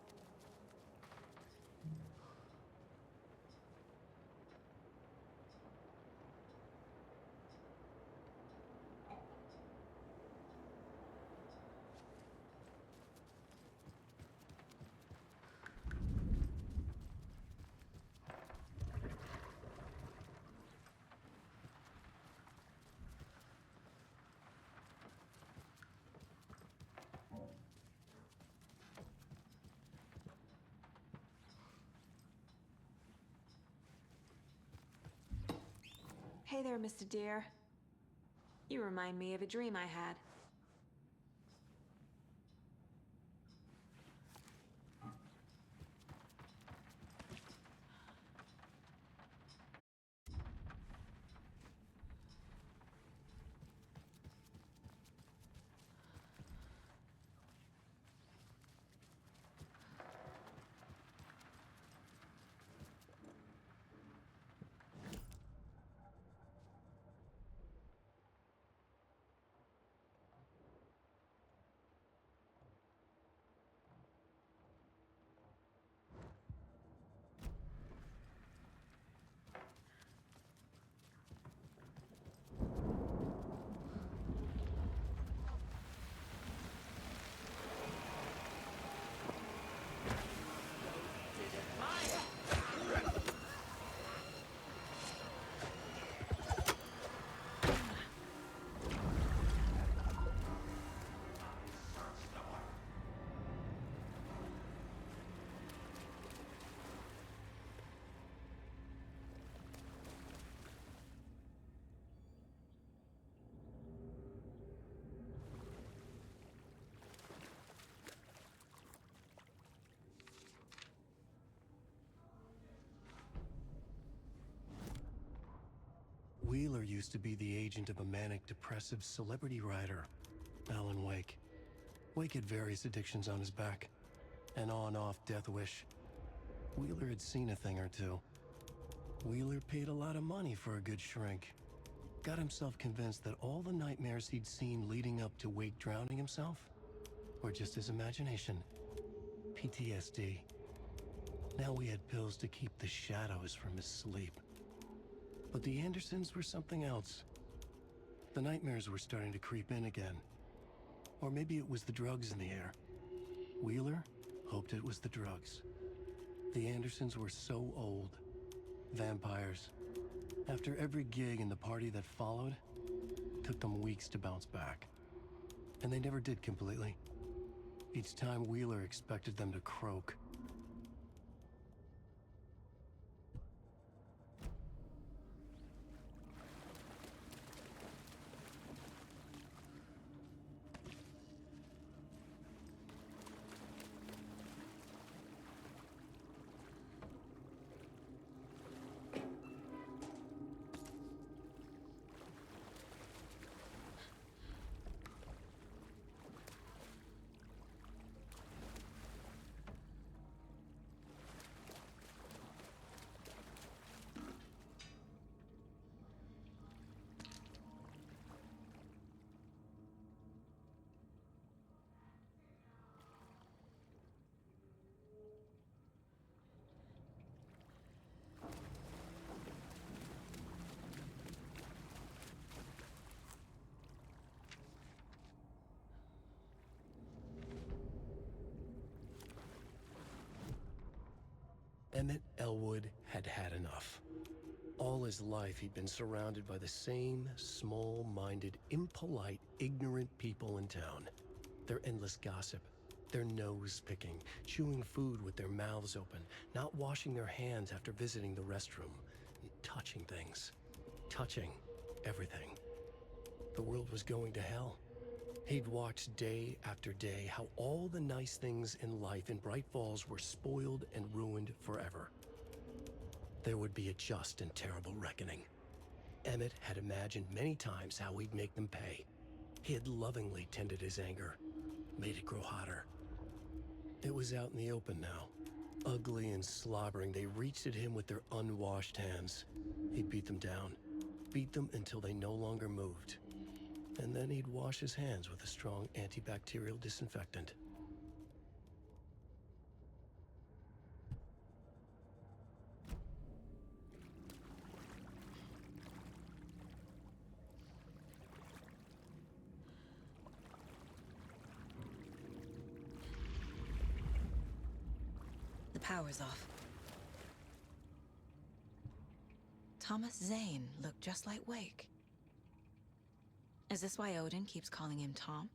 S1: Hey there, Mr. Deer. You remind me of a dream I had.
S3: Wheeler used to be the agent of a manic-depressive celebrity writer, Alan Wake. Wake had various addictions on his back, an on-off death wish. Wheeler had seen a thing or two. Wheeler paid a lot of money for a good shrink. Got himself convinced that all the nightmares he'd seen leading up to Wake drowning himself were just his imagination. PTSD. Now we had pills to keep the shadows from his sleep. But the Andersons were something else. The nightmares were starting to creep in again. Or maybe it was the drugs in the air. Wheeler hoped it was the drugs. The Andersons were so old. Vampires. After every gig and the party that followed, it took them weeks to bounce back. And they never did completely. Each time Wheeler expected them to croak. had had enough. All his life, he'd been surrounded by the same small-minded, impolite, ignorant people in town. Their endless gossip, their nose-picking, chewing food with their mouths open, not washing their hands after visiting the restroom, and touching things. Touching everything. The world was going to hell. He'd watched day after day how all the nice things in life in Bright Falls were spoiled and ruined forever. There would be a just and terrible reckoning. Emmett had imagined many times how he'd make them pay. He had lovingly tended his anger, made it grow hotter. It was out in the open now. Ugly and slobbering, they reached at him with their unwashed hands. He'd beat them down, beat them until they no longer moved. And then he'd wash his hands with a strong antibacterial disinfectant.
S1: The power's off. Thomas Zane looked just like Wake. Is this why Odin keeps calling him Tom?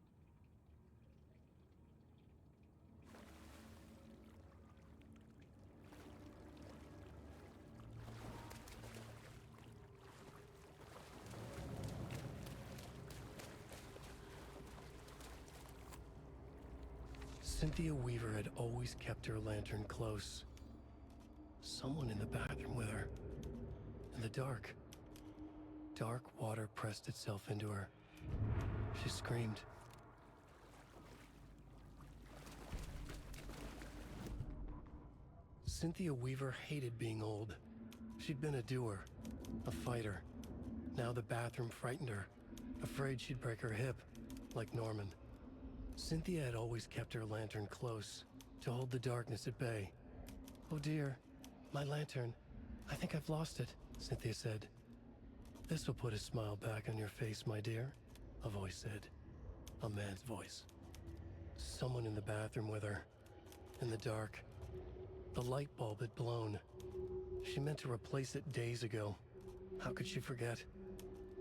S3: Cynthia Weaver had always kept her lantern close. Someone in the bathroom with her. In the dark. Dark water pressed itself into her. She screamed. Cynthia Weaver hated being old. She'd been a doer, a fighter. Now the bathroom frightened her, afraid she'd break her hip, like Norman. Cynthia had always kept her lantern close, to hold the darkness at bay. "Oh dear, my lantern. I think I've lost it," Cynthia said. "This will put a smile back on your face, my dear," a voice said. A man's voice. Someone in the bathroom with her. In the dark. The light bulb had blown. She meant to replace it days ago. How could she forget?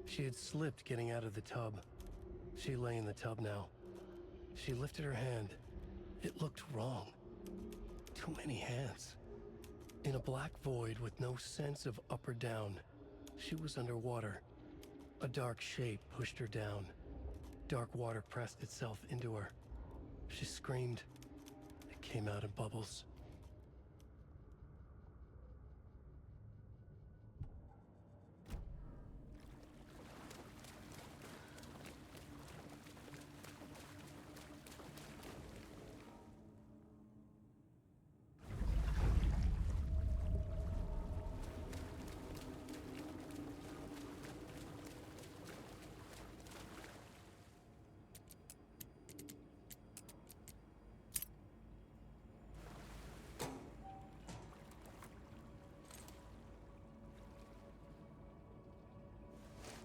S3: She had slipped getting out of the tub. She lay in the tub now. She lifted her hand. It looked wrong. Too many hands. In a black void with no sense of up or down, she was underwater. A dark shape pushed her down. Dark water pressed itself into her. She screamed. It came out in bubbles.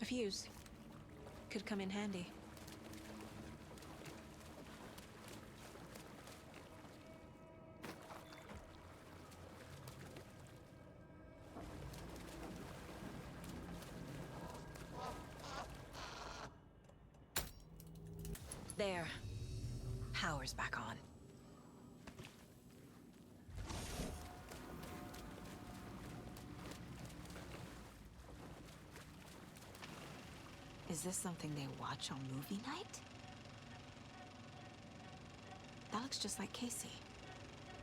S1: A fuse. Could come in handy. There. Power's back on. Is this something they watch on movie night? That looks just like Casey.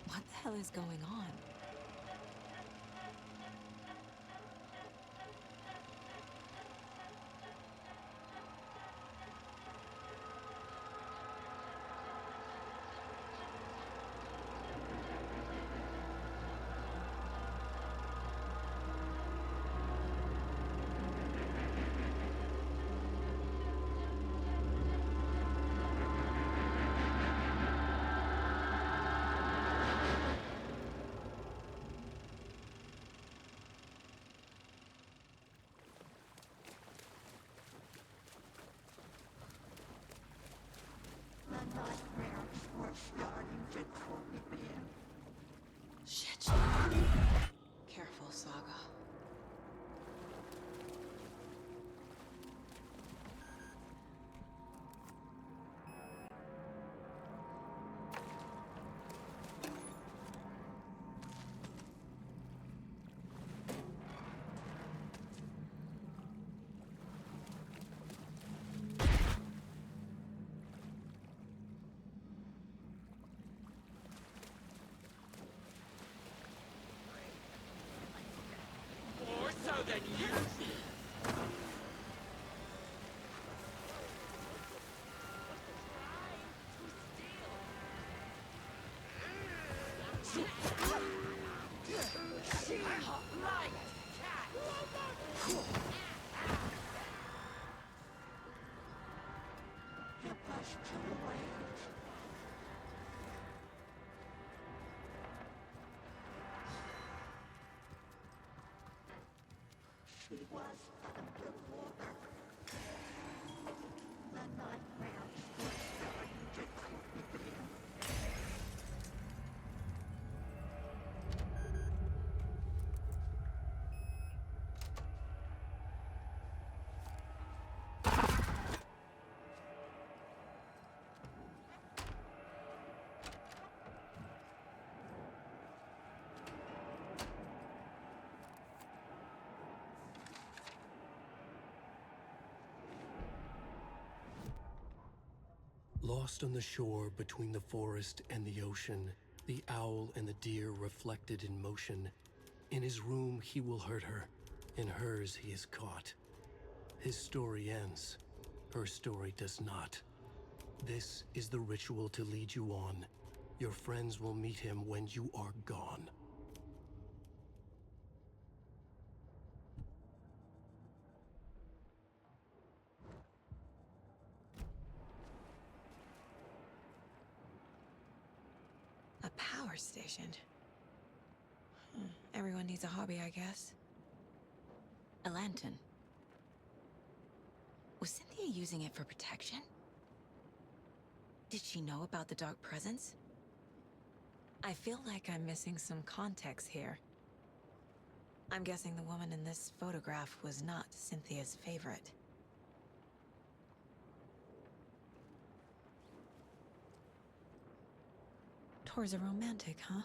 S1: What the hell is going on?
S2: than usual.
S3: Lost on the shore between the forest and the ocean, the owl and the deer reflected in motion. In his room he will hurt her, in hers he is caught. His story ends, her story does not. This is the ritual to lead you on. Your friends will meet him when you are gone.
S1: A power station. Everyone needs a hobby, I guess. A lantern. Was Cynthia using it for protection? Did she know about the dark presence? I feel like I'm missing some context here. I'm guessing the woman in this photograph was not Cynthia's favorite. Tor's a romantic, huh?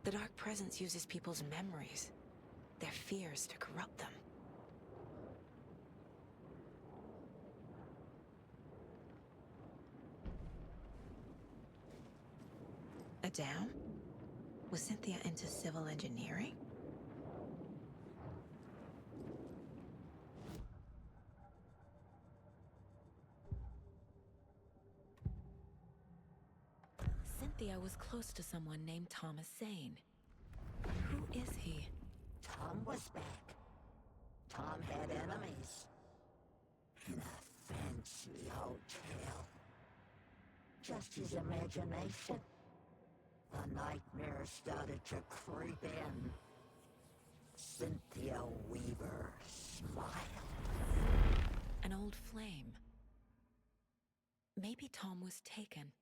S1: The Dark Presence uses people's memories, their fears to corrupt them. A dam? Was Cynthia into civil engineering? Cynthia was close to someone named Thomas Zane. Who is he?
S9: Tom was back. Tom had enemies. In a fancy hotel. Just his imagination. The nightmare started to creep in. Cynthia Weaver smiled.
S1: An old flame. Maybe Tom was taken.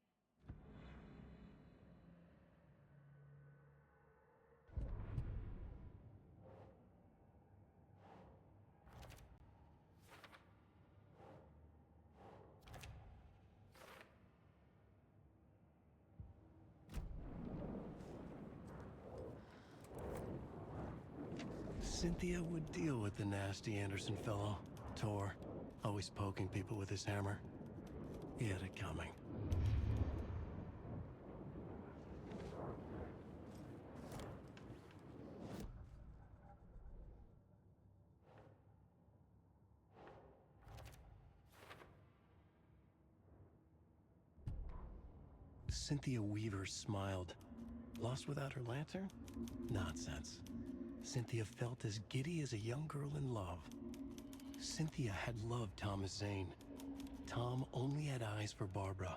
S3: Cynthia would deal with the nasty Anderson fellow, Tor, always poking people with his hammer. He had it coming. Cynthia Weaver smiled. Lost without her lantern? Nonsense. Cynthia felt as giddy as a young girl in love. Cynthia had loved Thomas Zane. Tom only had eyes for Barbara.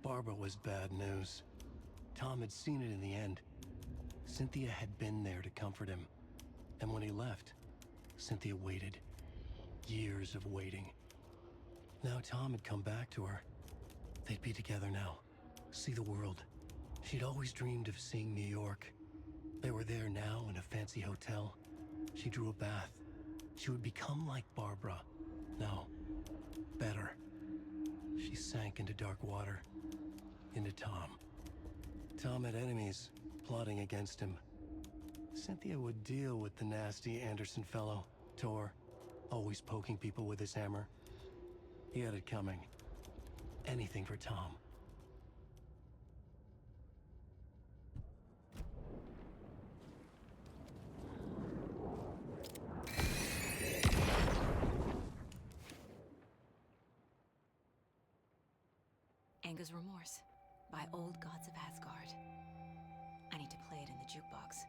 S3: Barbara was bad news. Tom had seen it in the end. Cynthia had been there to comfort him. And when he left, Cynthia waited. Years of waiting. Now Tom had come back to her. They'd be together now. See the world. She'd always dreamed of seeing New York. They were there now in a fancy hotel. She drew a bath. She would become like Barbara. No, better. She sank into dark water. Into Tom. Tom had enemies plotting against him. Cynthia would deal with the nasty Anderson fellow, Tor, always poking people with his hammer. He had it coming. Anything for Tom.
S1: Anger's Remorse by Old Gods of Asgard. I need to play it in the jukebox.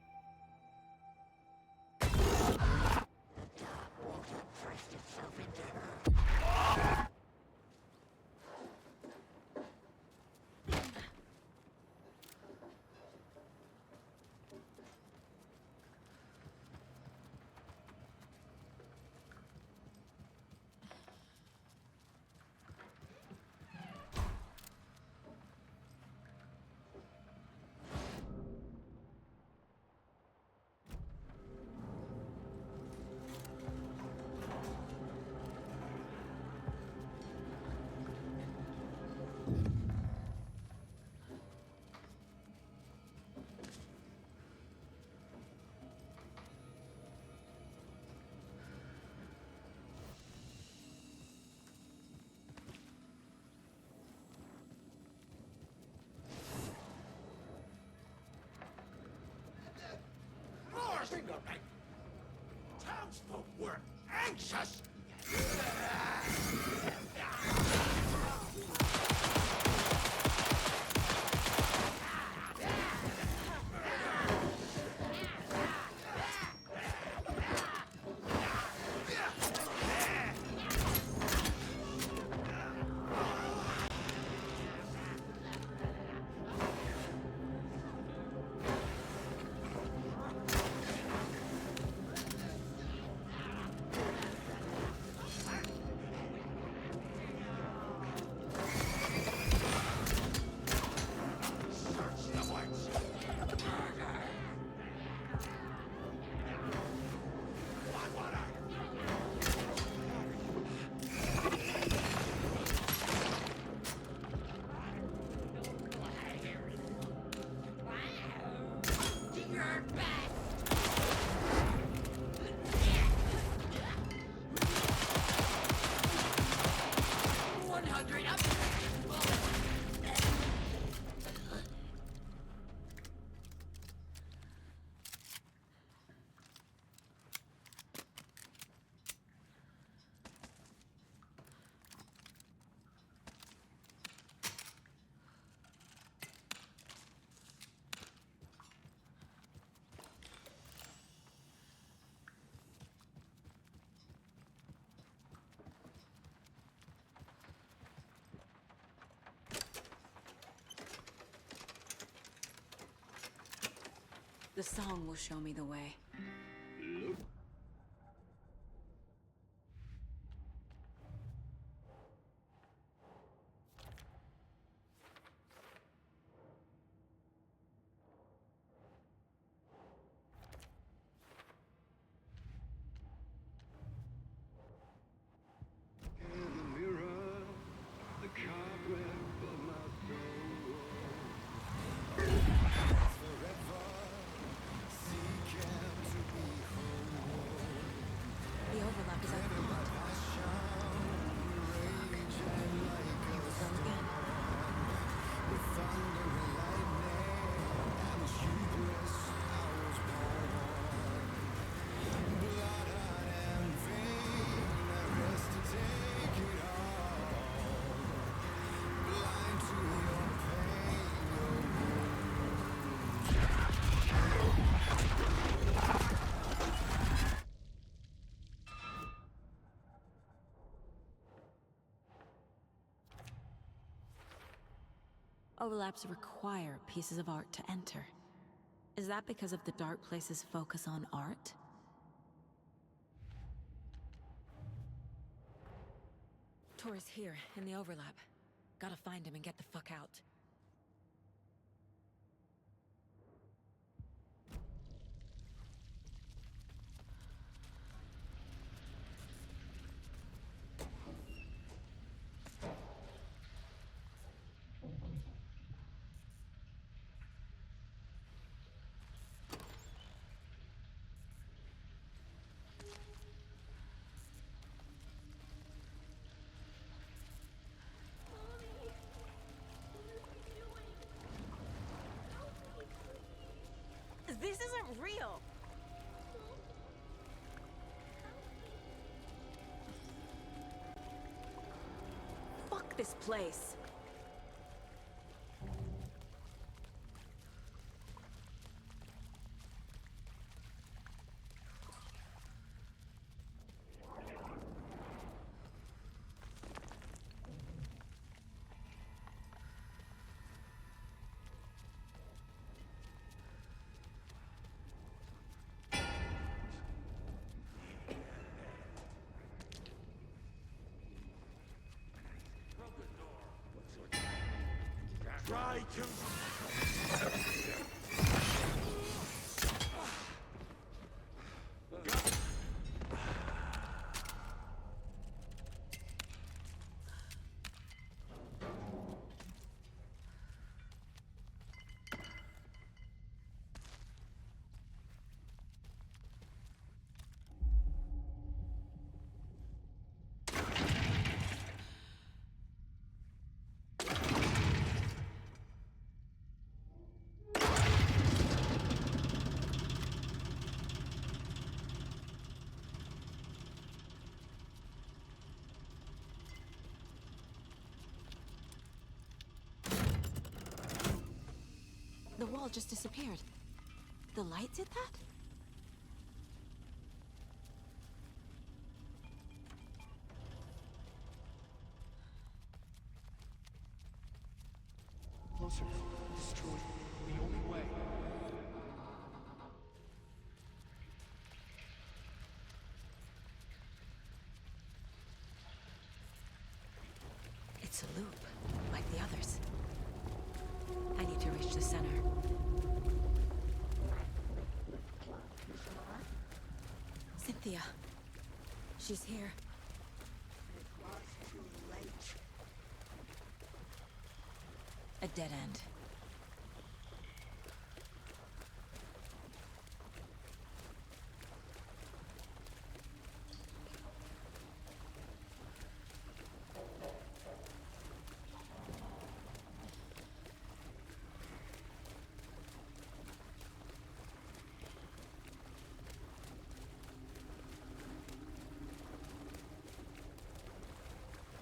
S2: Townsfolk were anxious.
S1: The song will show me the way. The overlap is overlooked. Here we go again. Overlaps require pieces of art to enter. Is that because of the dark place's focus on art? Tor is here, in the overlap. Gotta find him and get the fuck out.
S11: This isn't real!
S1: Fuck this place!
S6: Try to...
S1: The wall just disappeared. The light did that?
S3: Closer. Destroy. The only way.
S1: It's a loop, like the others. I need to reach the center. Cynthia. She's here. A dead end.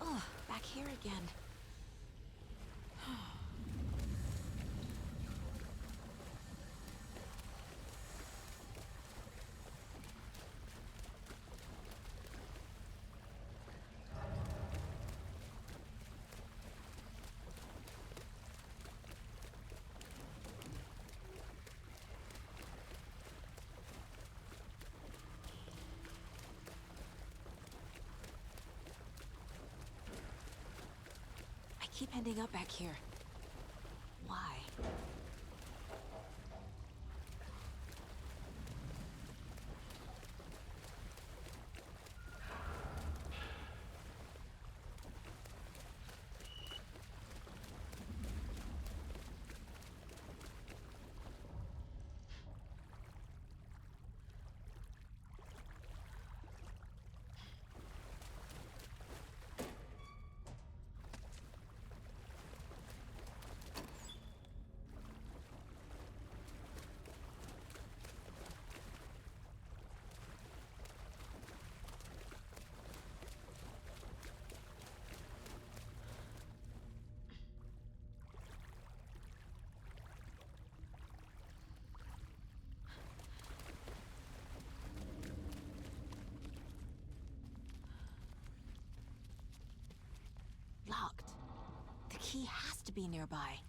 S1: Oh, back here again. I keep ending up back here. Why? Locked. The key has to be nearby.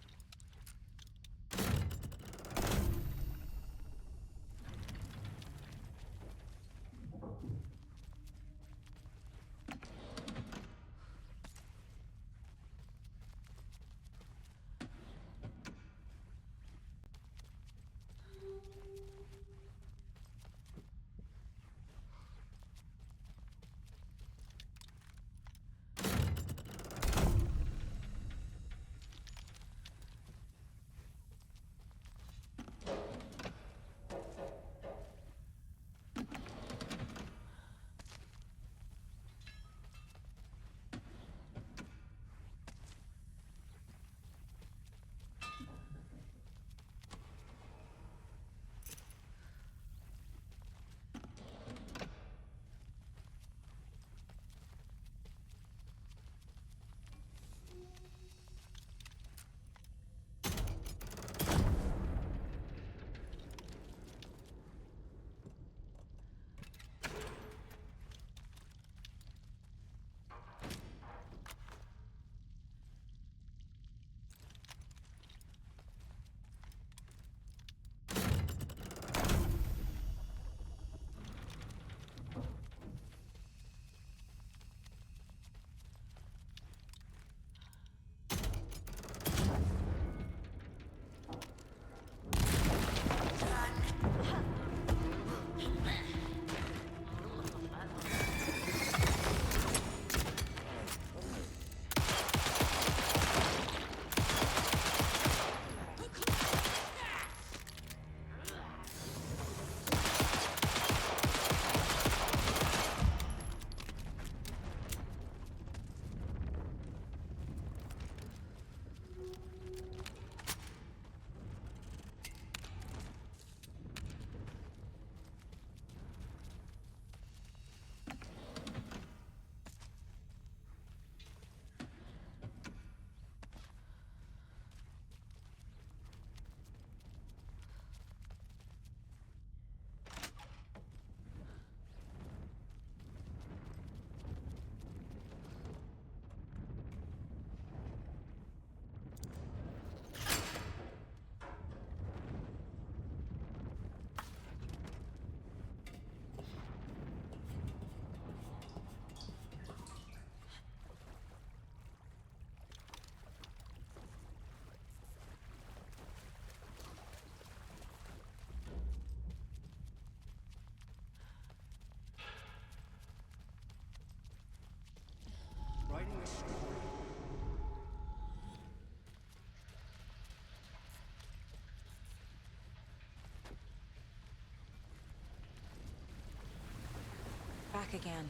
S1: back again.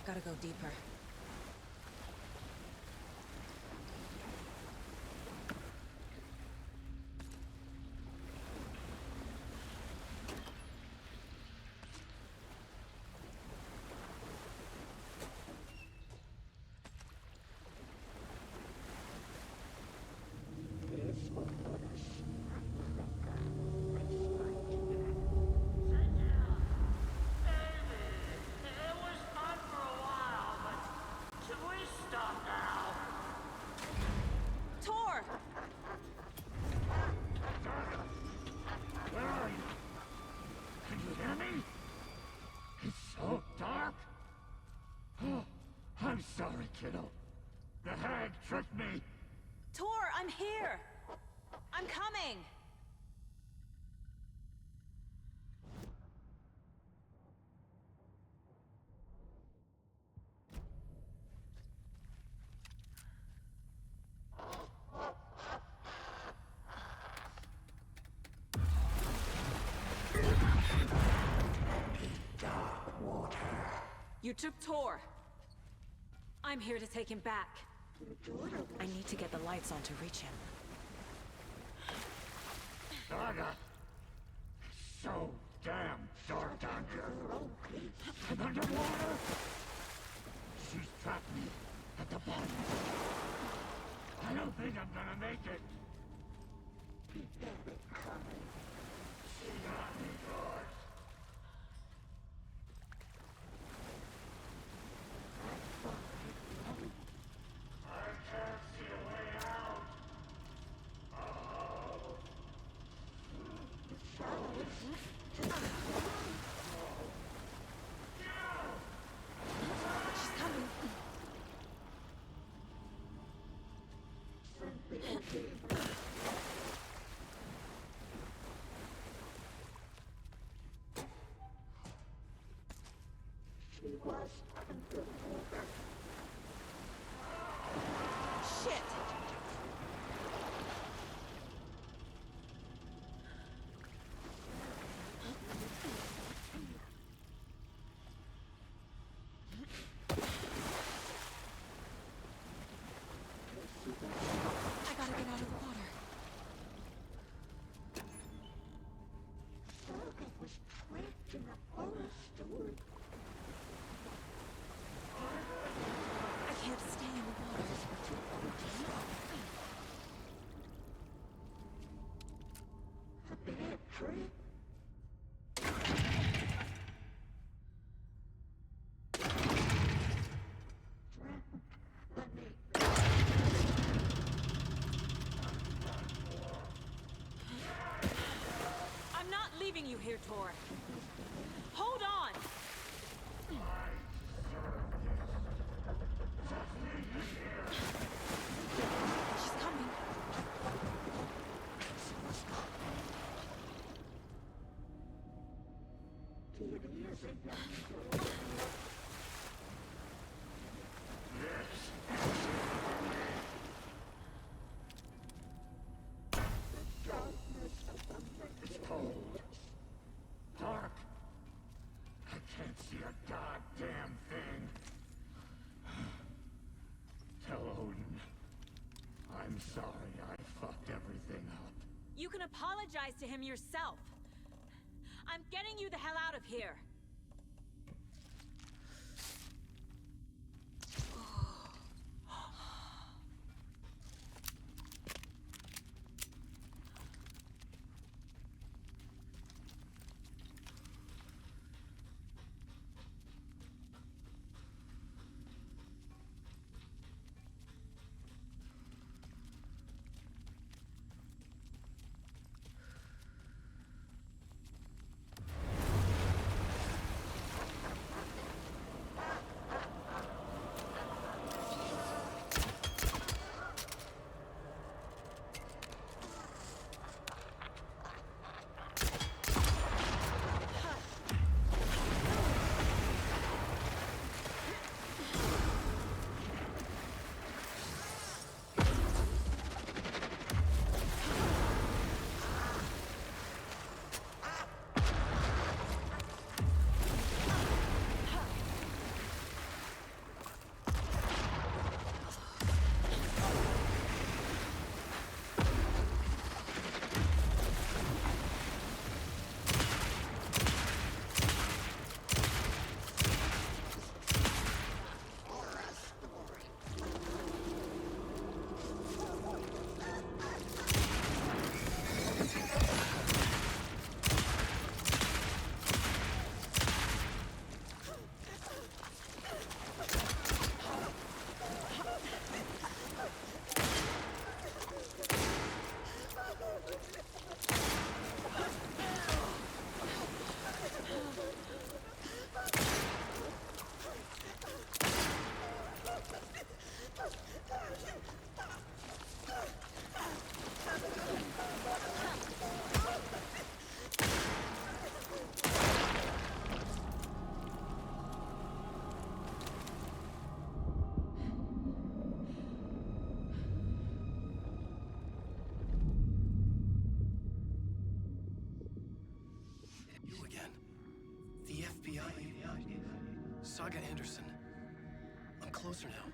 S1: Gotta go deeper.
S2: I'm sorry, kiddo. The hag tricked me.
S1: Tor, I'm here! I'm coming! You took Tor. I'm here to take him back. I need to get the lights on to reach him.
S2: Saga! So damn dark down here. And underwater? She's trapped me at the bottom. I don't think I'm gonna make it. She got me good.
S1: Shit! I gotta get out of the water.
S2: Saga was trapped in a forest.
S1: I can't stay in the water.
S2: A bad trip.
S1: I'm not leaving you here, Tor. Hold on! She's coming.
S2: It's cold. Dark. I can't see a goddamn thing. Tell Odin. I'm sorry I fucked everything up.
S1: You can apologize to him yourself. I'm getting you the hell out of here.
S3: closer now.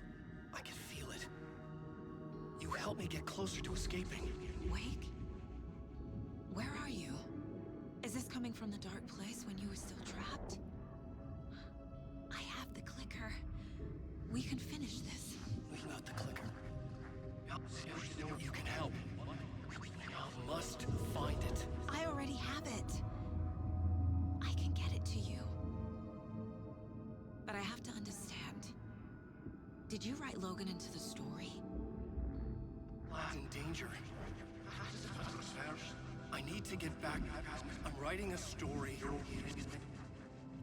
S3: I can feel it. You help me get closer to escaping.
S1: Wake? Where are you? Is this coming from the dark place when you were still trapped? I have the clicker. We can finish this.
S3: Without the clicker, you can help. I must find it.
S1: I already have it. I can get it to you. But I have to understand. Did you write Logan into the story?
S3: I'm in danger. I need to get back. I'm writing a story.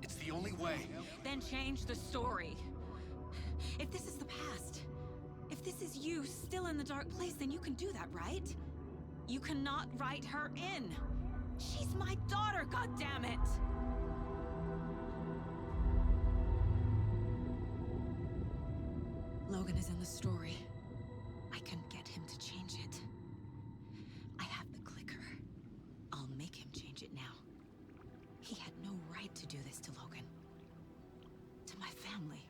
S3: It's the only way.
S1: Then change the story. If this is the past, if this is you still in the dark place, then you can do that, right? You cannot write her in. She's my daughter, goddammit! Logan is in the story. I can get him to change it. I have the clicker. I'll make him change it now. He had no right to do this to Logan. To my family.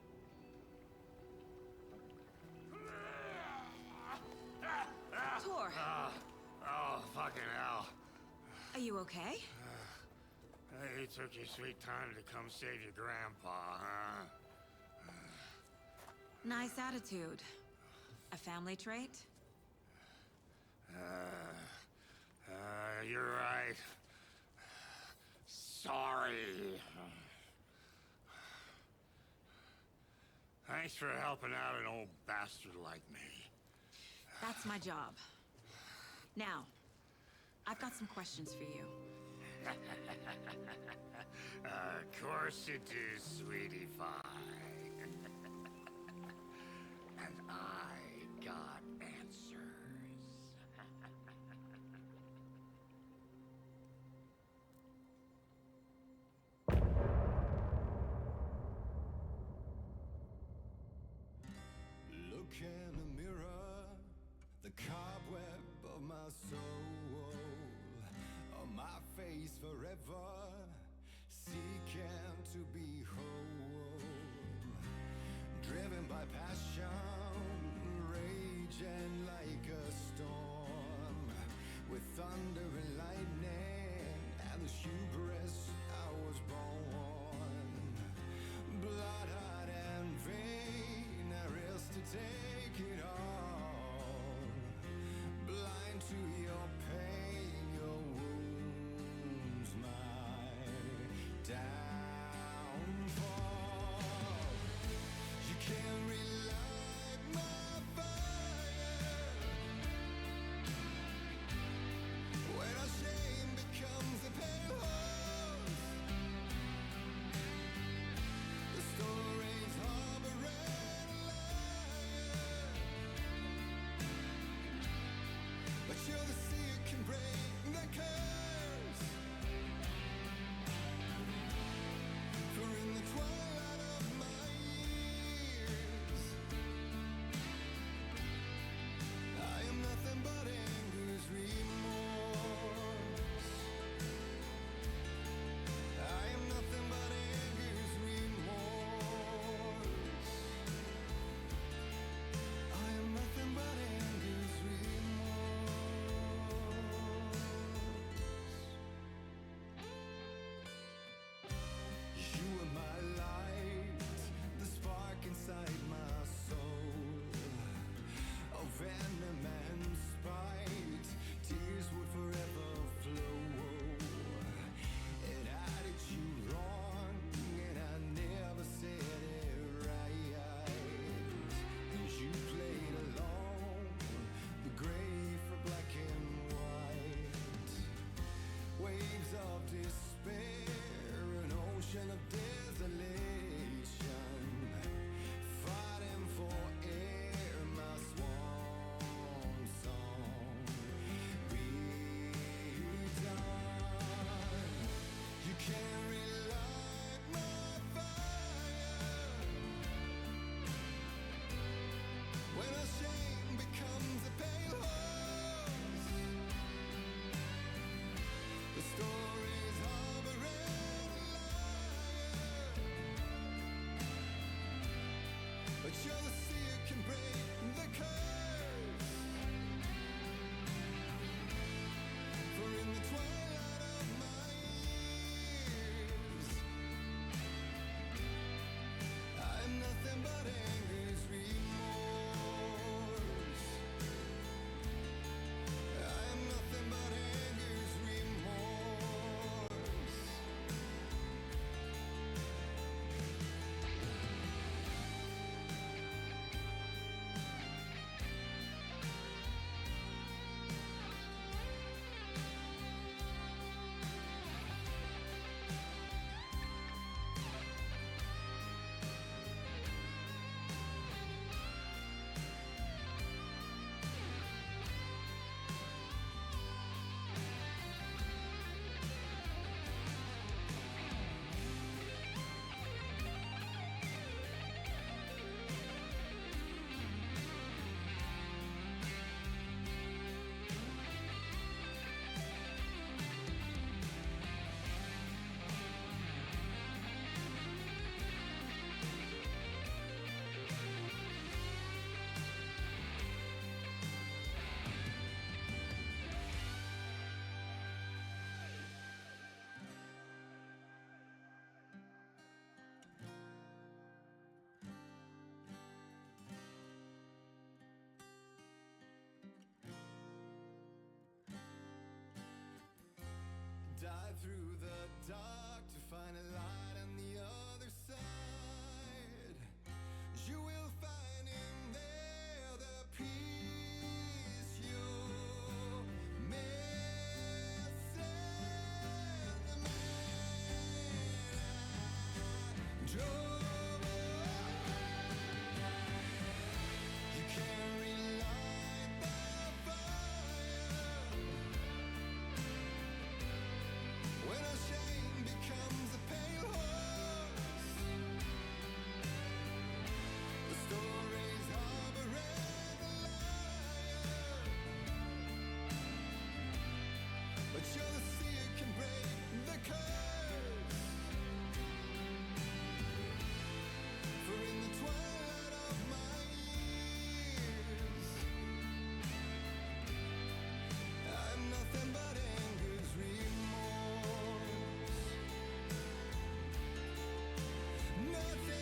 S1: Tor!
S6: Oh, fucking hell.
S1: Are you okay?
S6: You took your sweet time to come save your grandpa, huh?
S1: Nice attitude. A family trait?
S6: You're right. Sorry. Thanks for helping out an old bastard like me.
S1: That's my job. Now, I've got some questions for you.
S6: Of course you do, sweetie pie. And I got answers.
S13: Look in the mirror, the cobweb of my soul, on my face forever, seeking to be whole, driven by passion, raging like a storm, with thunder and lightning, and the hubris I was born, blood hot and vain, I risk to take it all, blind to your pain, your wounds, my downfall. You can't rely find a light on the other side. You will find in there the peace you're missing. The man I drove you can't relight the fire when our shame becomes a pale horse. The stories harbor and a liar, but you're the seer can break the curse. For in the twilight of my years, I'm nothing but anger's remorse. Nothing